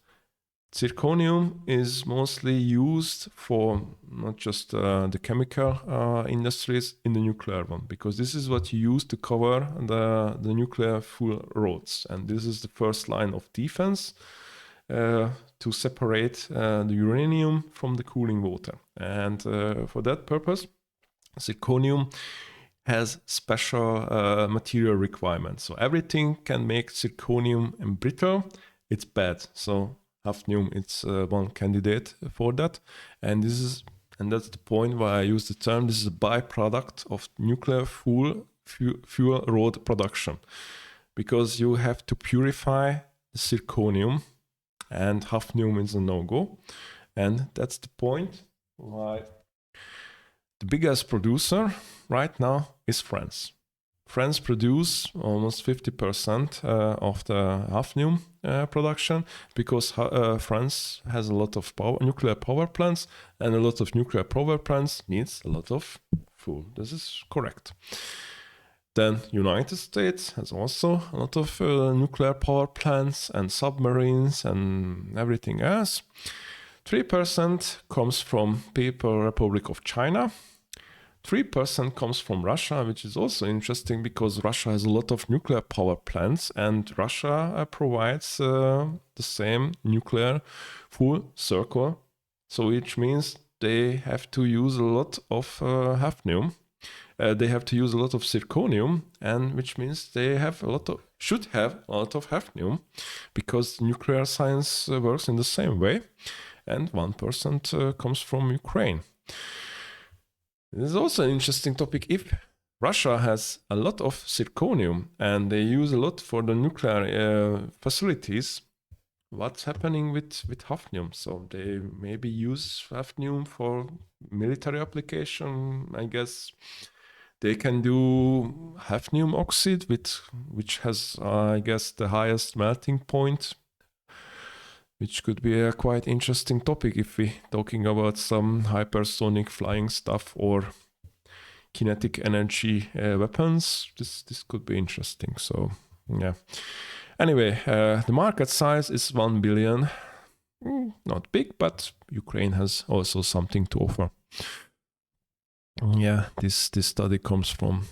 zirconium is mostly used for not just the chemical industries, in the nuclear one, because this is what you use to cover the nuclear fuel rods. And this is the first line of defense to separate the uranium from the cooling water. And for that purpose, zirconium has special material requirements. So everything can make zirconium brittle, it's bad. So hafnium, it's one candidate for that. And that's the point why I use the term, this is a byproduct of nuclear fuel rod production. Because you have to purify the zirconium, and hafnium is a no-go. And that's the point why the biggest producer right now is France. France produce almost 50% of the hafnium production, because France has a lot of nuclear power plants, and a lot of nuclear power plants needs a lot of fuel. This is correct. Then United States has also a lot of nuclear power plants and submarines and everything else. 3% comes from People's Republic of China. 3% comes from Russia, which is also interesting because Russia has a lot of nuclear power plants, and Russia provides the same nuclear full circle. So which means they have to use a lot of hafnium. They have to use a lot of zirconium, and which means they should have a lot of hafnium, because nuclear science works in the same way. And 1% comes from Ukraine. This is also an interesting topic. If Russia has a lot of zirconium and they use a lot for the nuclear facilities, what's happening with hafnium? So they maybe use hafnium for military application, I guess. They can do hafnium oxide, which has, I guess, the highest melting point, which could be a quite interesting topic if we're talking about some hypersonic flying stuff or kinetic energy weapons. This could be interesting. So, yeah. Anyway, the market size is 1 billion. Not big, but Ukraine has also something to offer. Yeah, this study comes from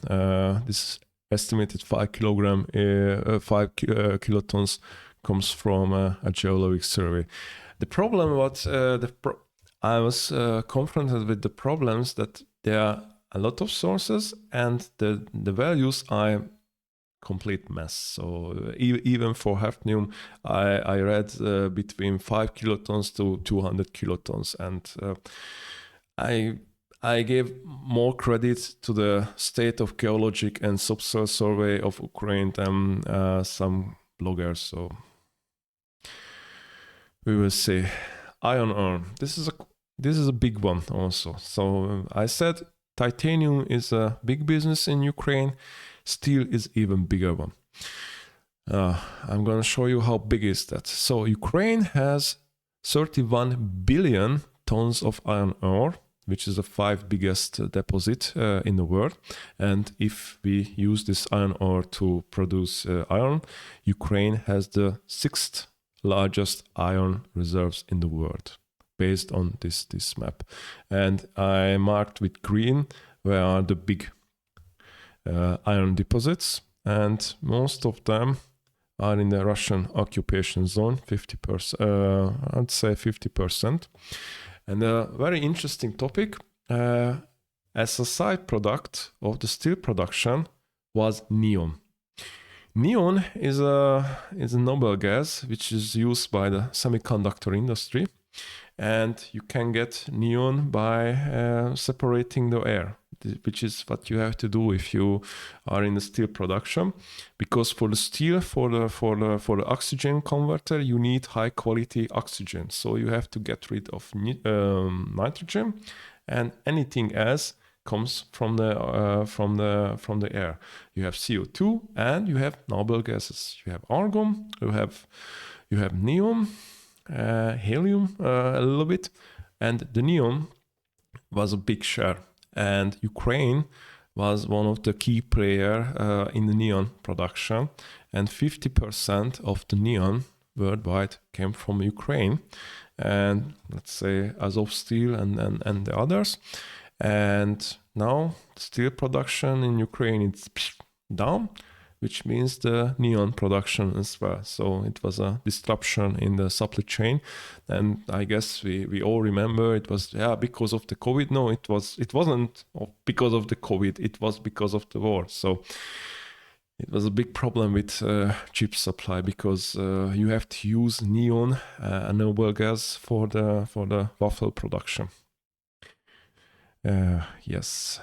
this estimated 5 kilotons comes from a geologic survey. The problem was I was confronted with the problems that there are a lot of sources and the values are complete mess. So even for hafnium, I read between 5 kilotons to 200 kilotons, and I gave more credit to the State of Geologic and Subsoil Survey of Ukraine than some bloggers. So we will see. Iron ore. This is a big one also. So I said titanium is a big business in Ukraine. Steel is even bigger one. I'm gonna show you how big is that. So Ukraine has 31 billion tons of iron ore, which is the 5th biggest deposit in the world. And if we use this iron ore to produce iron, Ukraine has the 6th largest iron reserves in the world, based on this map. And I marked with green where are the big iron deposits, and most of them are in the Russian occupation zone, 50%, I'd say 50%. And a very interesting topic, as a side product of the steel production was neon. Neon is a noble gas which is used by the semiconductor industry, and you can get neon by separating the air, which is what you have to do if you are in the steel production, because for the steel, for the oxygen converter, you need high quality oxygen. So you have to get rid of nitrogen and anything else comes from the air. You have CO2 and you have noble gases. You have argon, you have neon, helium a little bit, and the neon was a big share, and Ukraine was one of the key player in the neon production, and 50% of the neon worldwide came from Ukraine, and let's say Azov Steel and the others. And now steel production in Ukraine is down, which means the neon production as well. So it was a disruption in the supply chain, and I guess we all remember it was because of the COVID. No, it wasn't because of the COVID. It was because of the war. So it was a big problem with chip supply, because you have to use neon, a noble gas, for the waffle production. Yes,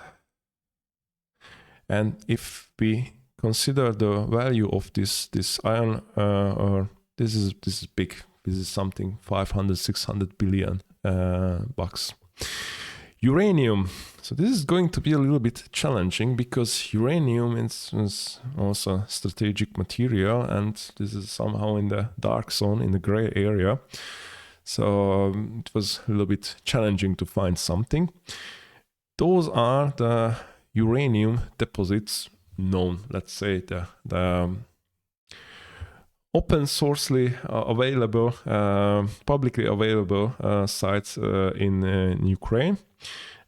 and if we consider the value of this iron, or this is big. This is something 500-600 billion bucks. Uranium. So this is going to be a little bit challenging, because uranium is also strategic material, and this is somehow in the dark zone, in the gray area. So it was a little bit challenging to find something. Those are the uranium deposits known, let's say the open sourcely available, publicly available sites in Ukraine.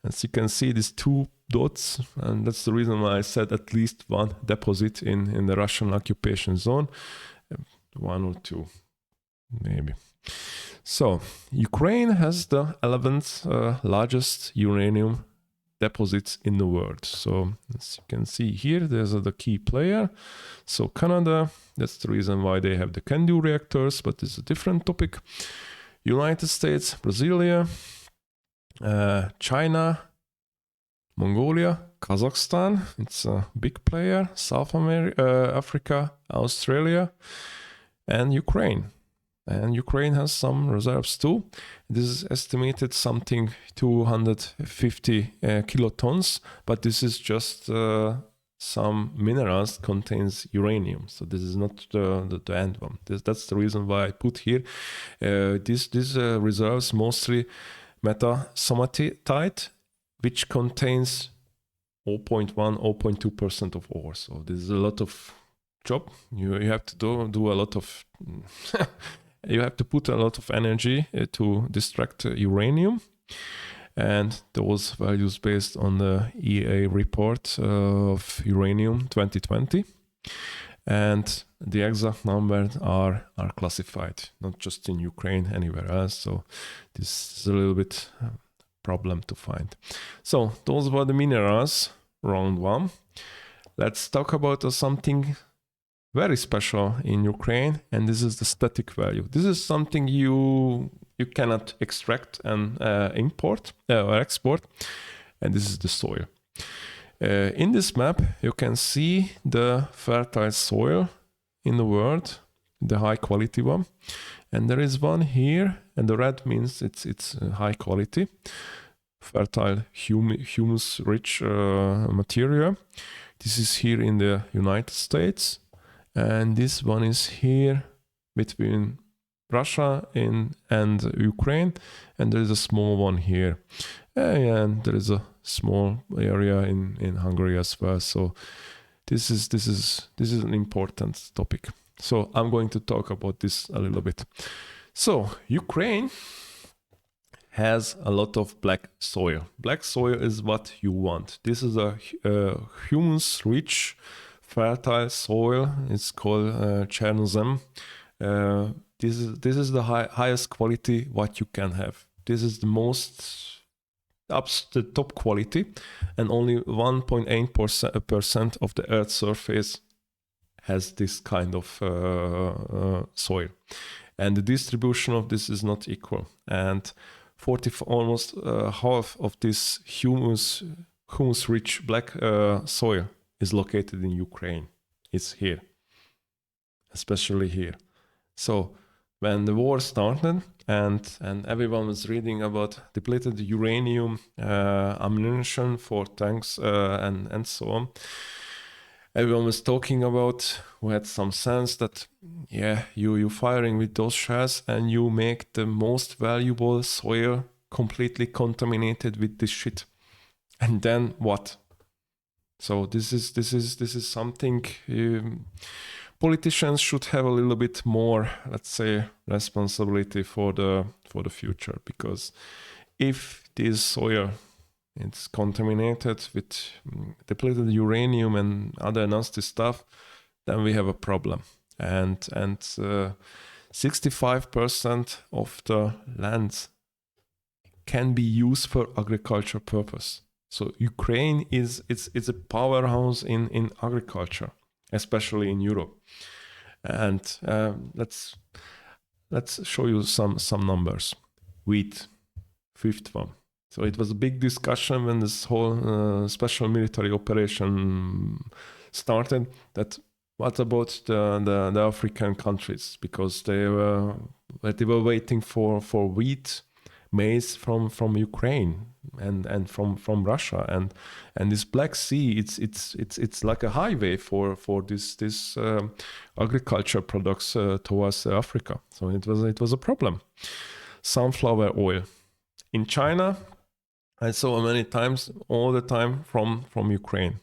As you can see, these two dots, and that's the reason why I said at least one deposit in the Russian occupation zone, one or two, maybe. So Ukraine has the 11th largest uranium deposits in the world. So as you can see here, there's the key player. So Canada, that's the reason why they have the CANDU reactors, but it's a different topic. United States, Brasilia, China, Mongolia, Kazakhstan, it's a big player, South America, Africa, Australia, and Ukraine. And Ukraine has some reserves too. This is estimated something 250 kilotons, but this is just some minerals contains uranium. So this is not the end one. That's the reason why I put here. These reserves mostly metasomatite, which contains 0.1-0.2% of ore. So this is a lot of job. You have to do a lot of you have to put a lot of energy to extract uranium, and those values based on the EA report of uranium 2020, and the exact numbers are classified, not just in Ukraine, anywhere else. So this is a little bit problem to find. So those were the minerals, round one. Let's talk about something very special in Ukraine, and this is the static value. This is something you cannot extract and import or export, and this is the soil. In this map, you can see the fertile soil in the world, the high quality one, and there is one here, and the red means it's high quality, fertile humus-rich material. This is here in the United States. And this one is here between Russia and Ukraine, and there is a small one here, and there is a small area in Hungary as well. So this is an important topic. So I'm going to talk about this a little bit. So Ukraine has a lot of black soil. Black soil is what you want. This is a humus-rich fertile soil. It's called Chernozem. This is the highest quality what you can have. This is the most the top quality, and only 1.8% of the Earth's surface has this kind of soil, and the distribution of this is not equal. And almost half of this humus-rich black soil is located in Ukraine. It's here, especially here. So when the war started and everyone was reading about depleted uranium ammunition for tanks and so on, everyone was talking about, who had some sense, that yeah, you firing with those shells and you make the most valuable soil completely contaminated with this shit. And then what? So this is something politicians should have a little bit more, let's say, responsibility for the future, because if this soil it's contaminated with depleted uranium and other nasty stuff, then we have a problem. And 65% of the land can be used for agriculture purpose. So Ukraine it's a powerhouse in agriculture, especially in Europe. And let's show you some numbers. Wheat, fifth one. So it was a big discussion when this whole special military operation started, that what about the African countries, because they were waiting for wheat, maize from Ukraine and from Russia, and this Black Sea, it's like a highway for this agriculture products towards Africa. So it was a problem. Sunflower oil in China, I saw many times, all the time from Ukraine.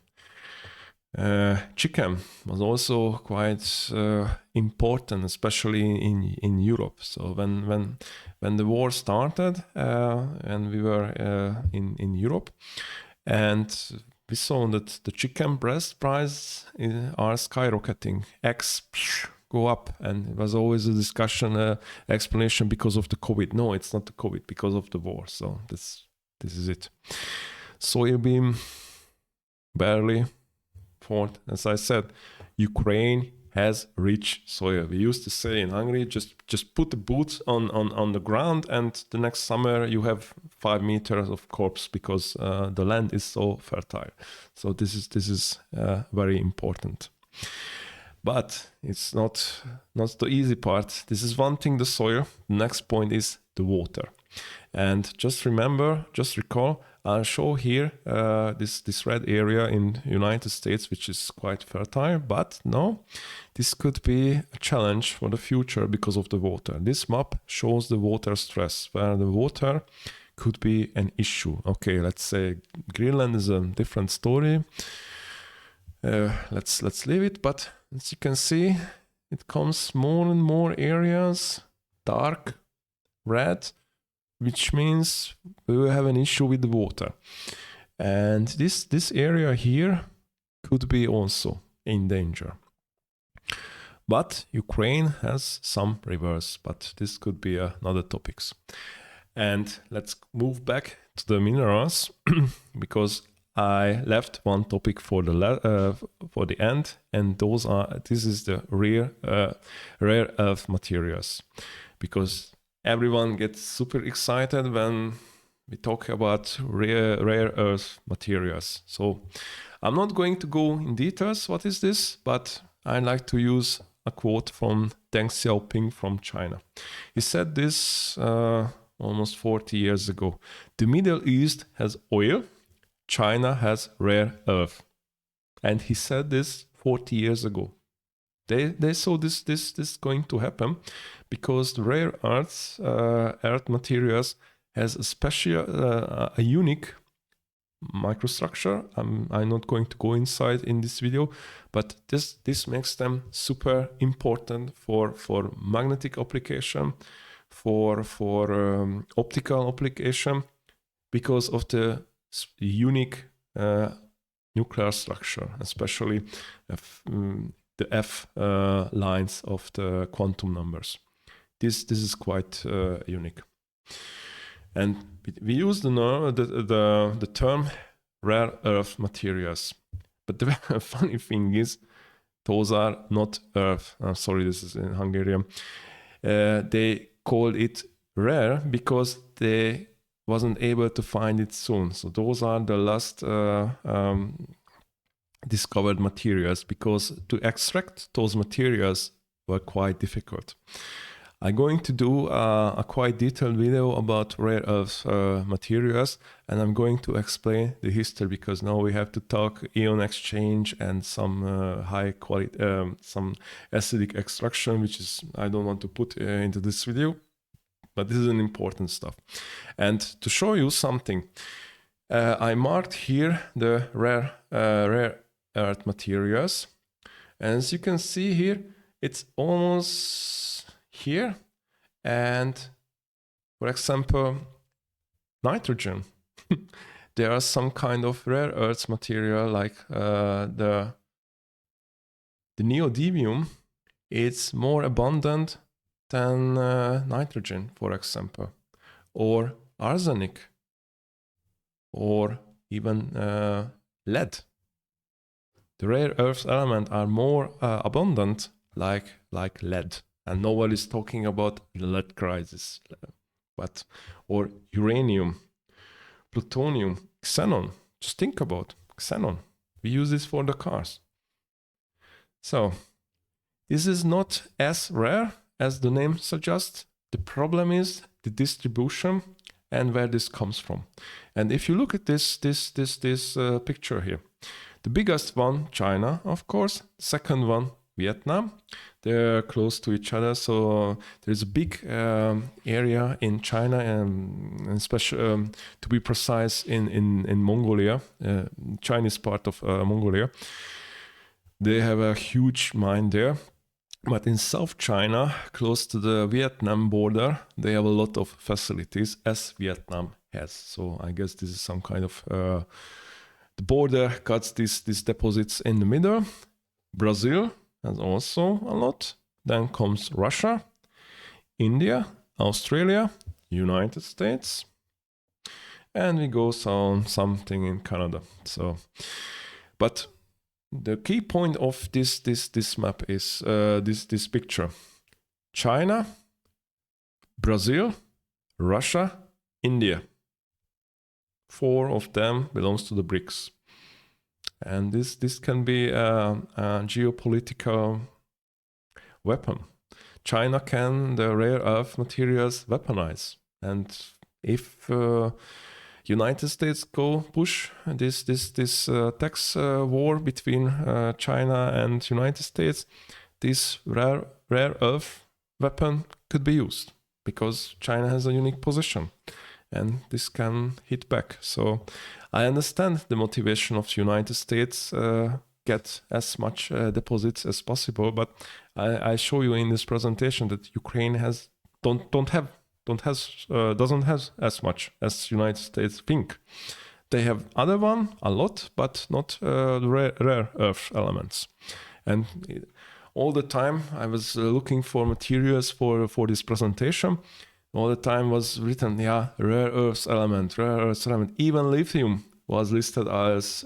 Chicken was also quite important, especially in Europe. So when the war started and we were in Europe, and we saw that the chicken breast price are skyrocketing. Eggs go up, and it was always a discussion, explanation because of the COVID. No, it's not the COVID, because of the war. So this is it. Soybean, barley. As I said, Ukraine has rich soil. We used to say in Hungary, just put the boots on the ground, and the next summer you have 5 meters of corpse, because the land is so fertile. So this is very important. But it's not the easy part. This is one thing, the soil. The next point is the water. And just recall, I'll show here this red area in United States, which is quite fertile, but no, this could be a challenge for the future because of the water. This map shows the water stress, where the water could be an issue. Okay, let's say Greenland is a different story. Let's leave it, but as you can see, it comes more and more areas, dark red, which means we will have an issue with the water. And this area here could be also in danger. But Ukraine has some rivers, but this could be another topics. And let's move back to the minerals, because I left one topic for the end, and this is the rare earth materials, because everyone gets super excited when we talk about rare earth materials. So I'm not going to go in details what is this, but I like to use a quote from Deng Xiaoping from China. He said this almost 40 years ago. The Middle East has oil, China has rare earth. And he said this 40 years ago. They saw this going to happen, because the rare earth materials has a special, a unique microstructure. I'm not going to go inside in this video, but this makes them super important for magnetic application, for optical application, because of the unique nuclear structure, especially the F lines of the quantum numbers. This is quite unique. And we use the term rare earth materials. But the funny thing is, those are not earth. Sorry, this is in Hungarian. They called it rare because they wasn't able to find it soon. So those are the last discovered materials, because to extract those materials were quite difficult. I'm going to do a quite detailed video about rare earth materials, and I'm going to explain the history, because now we have to talk ion exchange and some high quality, some acidic extraction, which is I don't want to put into this video, but this is an important stuff. And to show you something, I marked here the rare earth materials, and as you can see here, it's almost here. And for example, nitrogen. There are some kind of rare earth material like the neodymium. It's more abundant than nitrogen, for example, or arsenic, or even lead. The rare earth elements are more abundant like lead. And nobody's talking about the lead crisis, but or uranium, plutonium, xenon. Just think about xenon. We use this for the cars. So this is not as rare as the name suggests. The problem is the distribution and where this comes from. And if you look at this picture here, the biggest one, China, of course. The second one, Vietnam. They're close to each other, so there's a big area in China, and especially to be precise, in Mongolia, Chinese part of Mongolia. They have a huge mine there. But in South China, close to the Vietnam border, they have a lot of facilities, as Vietnam has. So I guess this is some kind of the border cuts these deposits in the middle. Brazil has also a lot. Then comes Russia, India, Australia, United States, and we go something in Canada. So, but the key point of this map is this picture: China, Brazil, Russia, India. 4 of them belongs to the BRICS. And this can be a geopolitical weapon. China can the rare earth materials weaponize. And if United States go push this tax war between China and United States, this rare earth weapon could be used, because China has a unique position. And this can hit back. So I understand the motivation of the United States get as much deposits as possible, but I show you in this presentation that Ukraine doesn't have as much as United States think. They have other one, a lot, but not the rare earth elements. And all the time I was looking for materials for this presentation. All the time was written, yeah, rare earth element. Even lithium was listed as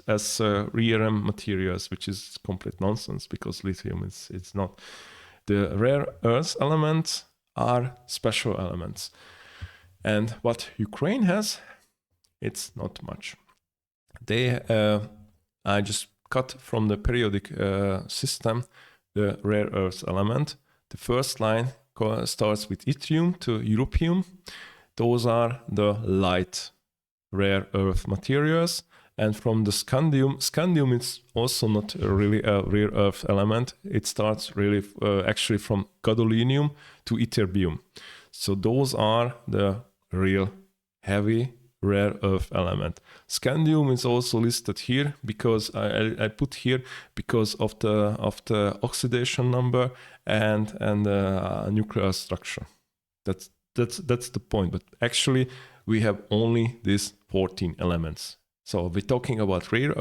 rare materials, which is complete nonsense, because lithium it's not. The rare earth elements are special elements. And what Ukraine has, it's not much. I just cut from the periodic system the rare earth element. The first line starts with yttrium to europium. Those are the light rare earth materials. And from the scandium is also not really a rare earth element. It starts really actually from gadolinium to ytterbium. So those are the real heavy rare earth element. Scandium is also listed here because I put here because of the oxidation number and nuclear structure. That's the point. But actually, we have only these 14 elements. So we're talking about rare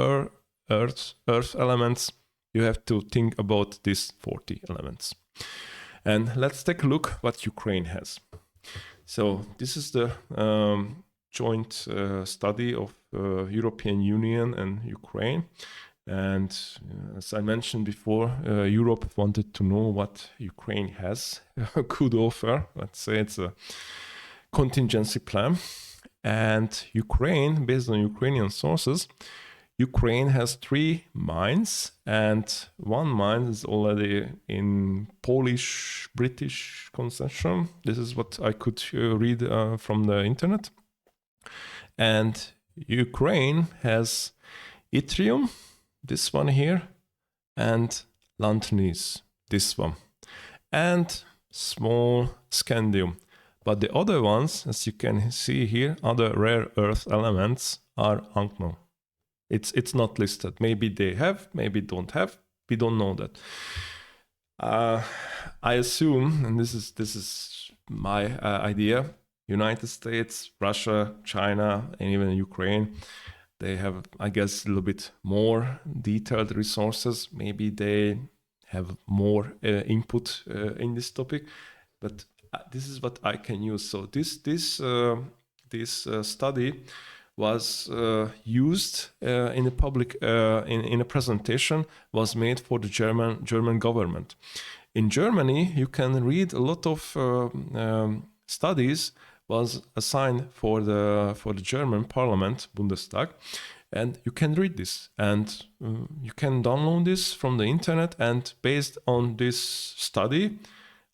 earth elements. You have to think about these 40 elements. And let's take a look what Ukraine has. So this is the joint study of European Union and Ukraine. And as I mentioned before, Europe wanted to know what Ukraine has could offer. Let's say it's a contingency plan. And Ukraine, based on Ukrainian sources, Ukraine has 3 mines, and one mine is already in Polish-British concession. This is what I could read from the internet. And Ukraine has yttrium, this one here, and lanthanides, this one, and small scandium. But the other ones, as you can see here, other rare earth elements are unknown. It's not listed. Maybe they have, maybe don't have. We don't know that. I assume, and this is my idea, United States, Russia, China, and even Ukraine, they have, I guess, a little bit more detailed resources. Maybe they have more input in this topic, but this is what I can use. So this study was used in a public in a presentation, was made for the German government. In Germany, you can read a lot of studies was assigned for the German Parliament, Bundestag, and you can read this, and you can download this from the internet. And based on this study,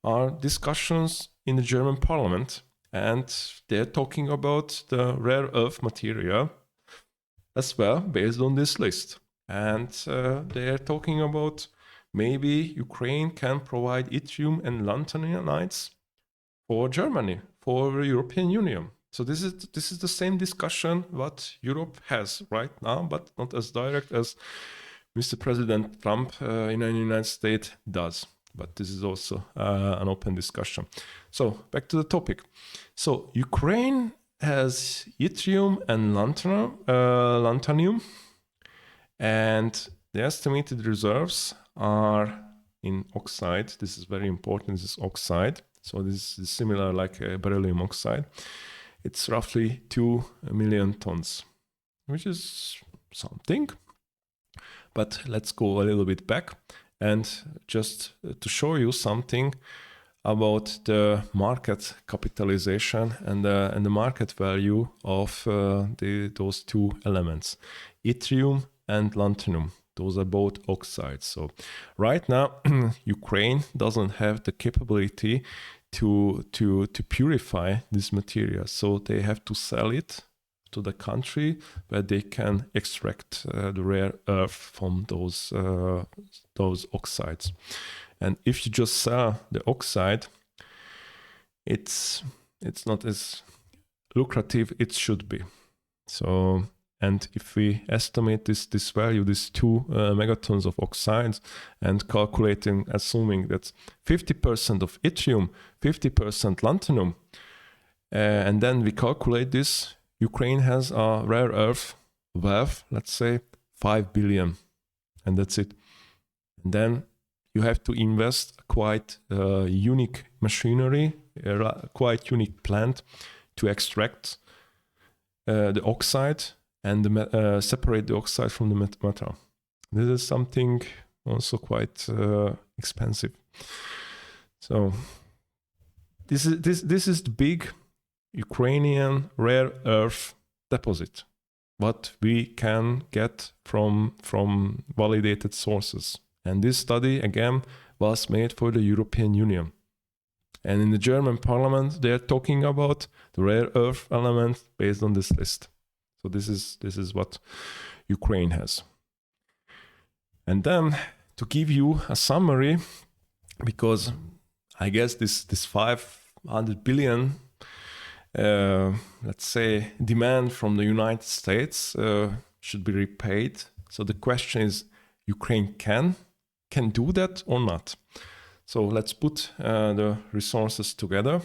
are discussions in the German Parliament. And they're talking about the rare earth material as well, based on this list. And they're talking about maybe Ukraine can provide yttrium and lanthanides for Germany, for the European Union. So this is the same discussion what Europe has right now, but not as direct as Mr. President Trump in the United States does. But this is also an open discussion. So back to the topic. So Ukraine has yttrium and lanthanium, and the estimated reserves are in oxide. This is very important. This is oxide. So this is similar like beryllium oxide. It's roughly 2 million tons, which is something. But let's go a little bit back. And just to show you something about the market capitalization and the market value of those 2 elements, yttrium and lanthanum. Those are both oxides. So right now, Ukraine doesn't have the capability to purify this material. So they have to sell it to the country where they can extract the rare earth from those oxides. And if you just sell the oxide, it's not as lucrative it should be. So, and if we estimate this value, this 2 megatons of oxides, and calculating, assuming that 50% of yttrium, 50% lanthanum, and then we calculate this, Ukraine has a rare earth wealth, let's say 5 billion, and that's it. And then you have to invest quite unique machinery, a quite unique plant to extract the oxide and separate the oxide from the metal. This is something also quite expensive. So this is the big Ukrainian rare earth deposit, what we can get from validated sources. And this study, again, was made for the European Union. And in the German parliament, they're talking about the rare earth element based on this list. So this is what Ukraine has. And then to give you a summary, because I guess this 500 billion let's say demand from the United States should be repaid. So the question is, Ukraine can do that or not? So let's put the resources together.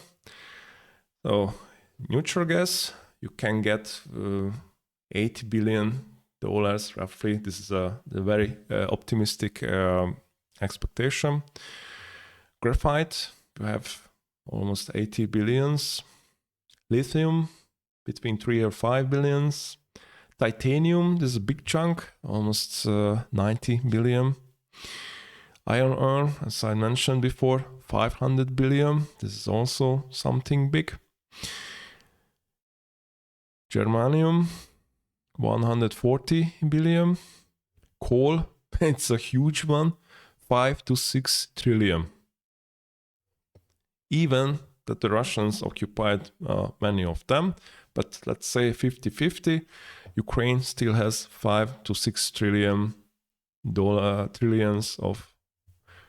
So neutral gas, you can get $80 billion roughly. This is a very optimistic expectation. Graphite, you have almost 80 billions. Lithium, between 3 or 5 billions. Titanium, this is a big chunk, almost 90 billion. Iron ore, as I mentioned before, 500 billion. This is also something big. Germanium, 140 billion. Coal, it's a huge one, 5 to 6 trillion. Even that the Russians occupied many of them, but let's say 50-50, Ukraine still has 5 to 6 trillions of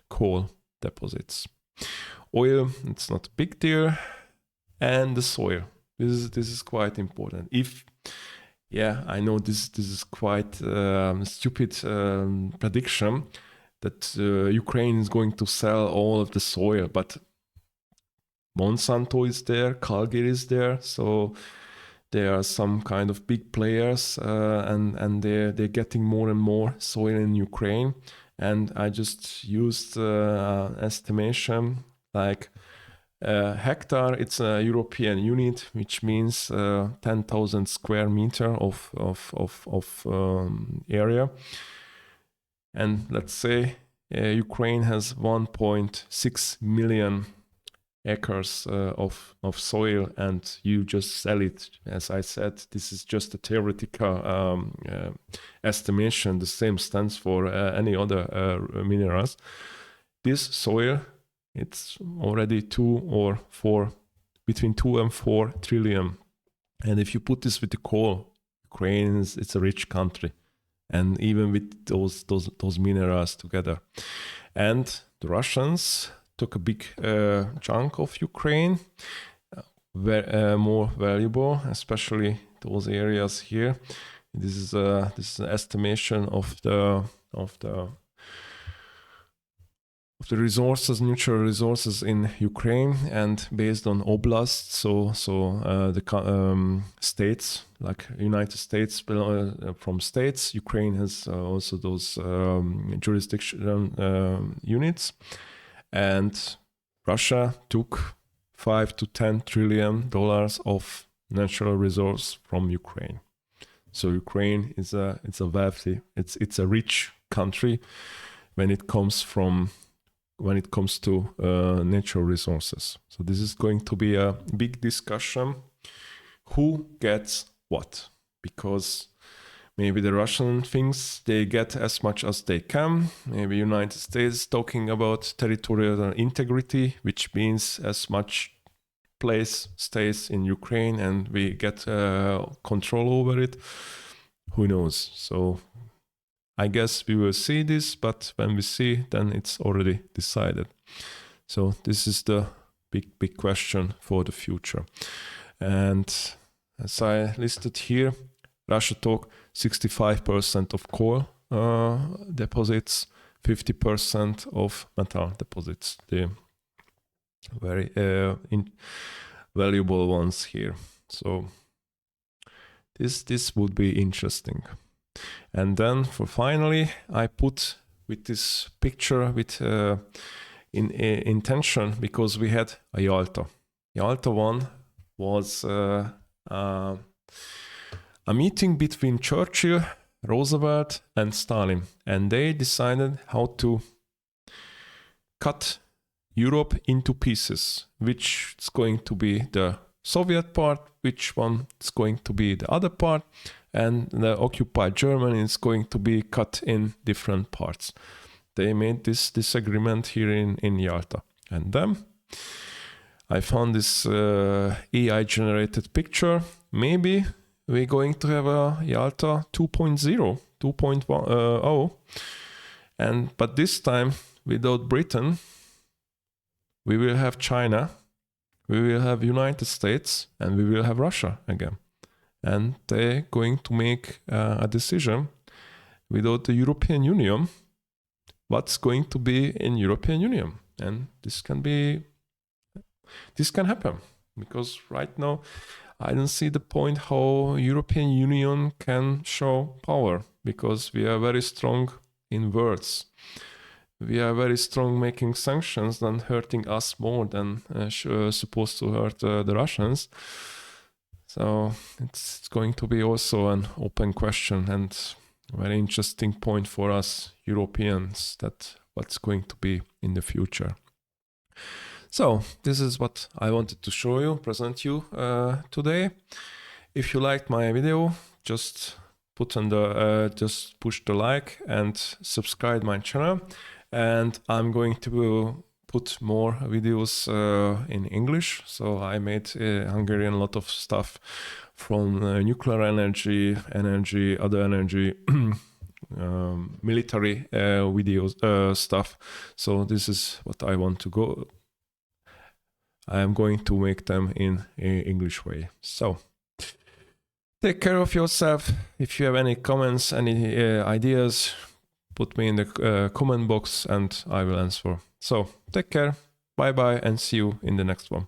coal deposits. Oil, it's not a big deal, and the soil. This is quite important. I know this is quite stupid prediction that Ukraine is going to sell all of the soil, but Monsanto is there, Calgary is there, so there are some kind of big players, and they're getting more and more soil in Ukraine. And I just used estimation like hectare. It's a European unit, which means 10,000 square meter of area. And let's say Ukraine has 1.6 million acres of soil, and you just sell it. As I said, this is just a theoretical estimation. The same stands for any other minerals. This soil, it's already between 2 and 4 trillion. And if you put this with the coal, Ukraine it's a rich country, and even with those minerals together. And the Russians took a big chunk of Ukraine, more valuable, especially those areas here. This is an estimation of the resources, natural resources in Ukraine, and based on oblasts, so the states, like United States from states, Ukraine has also those jurisdiction units. And Russia took $5 to $10 trillion of natural resource from Ukraine. So Ukraine is a wealthy, it's a rich country when it comes to natural resources. So this is going to be a big discussion. Who gets what? Because maybe the Russian thinks they get as much as they can. Maybe United States talking about territorial integrity, which means as much place stays in Ukraine and we get control over it. Who knows? So I guess we will see this, but when we see, then it's already decided. So this is the big question for the future. And as I listed here, Russia took 65% of coal deposits, 50% of metal deposits, the very valuable ones here. So this would be interesting. And then for finally, I put with this picture with in intention, because we had a Yalta. Yalta one was a meeting between Churchill, Roosevelt, and Stalin, and they decided how to cut Europe into pieces, which is going to be the Soviet part, which one is going to be the other part, and the occupied Germany is going to be cut in different parts. They made this agreement here in Yalta. And then I found this AI-generated picture. Maybe we're going to have a Yalta 2.0, 2.10, but this time without Britain, we will have China, we will have United States, and we will have Russia again. And they're going to make a decision without the European Union, what's going to be in European Union. And this can happen, because right now I don't see the point how European Union can show power, because we are very strong in words. We are very strong making sanctions than hurting us more than supposed to hurt the Russians. So it's going to be also an open question and a very interesting point for us Europeans, that what's going to be in the future. So this is what I wanted to show you, present you today. If you liked my video, just put on the just push the like and subscribe my channel. And I'm going to put more videos in English. So I made Hungarian lot of stuff from nuclear energy, other energy, military videos stuff. So this is what I want to go. I am going to make them in an English way. So take care of yourself. If you have any comments, any ideas, put me in the comment box and I will answer. So take care, bye bye, and see you in the next one.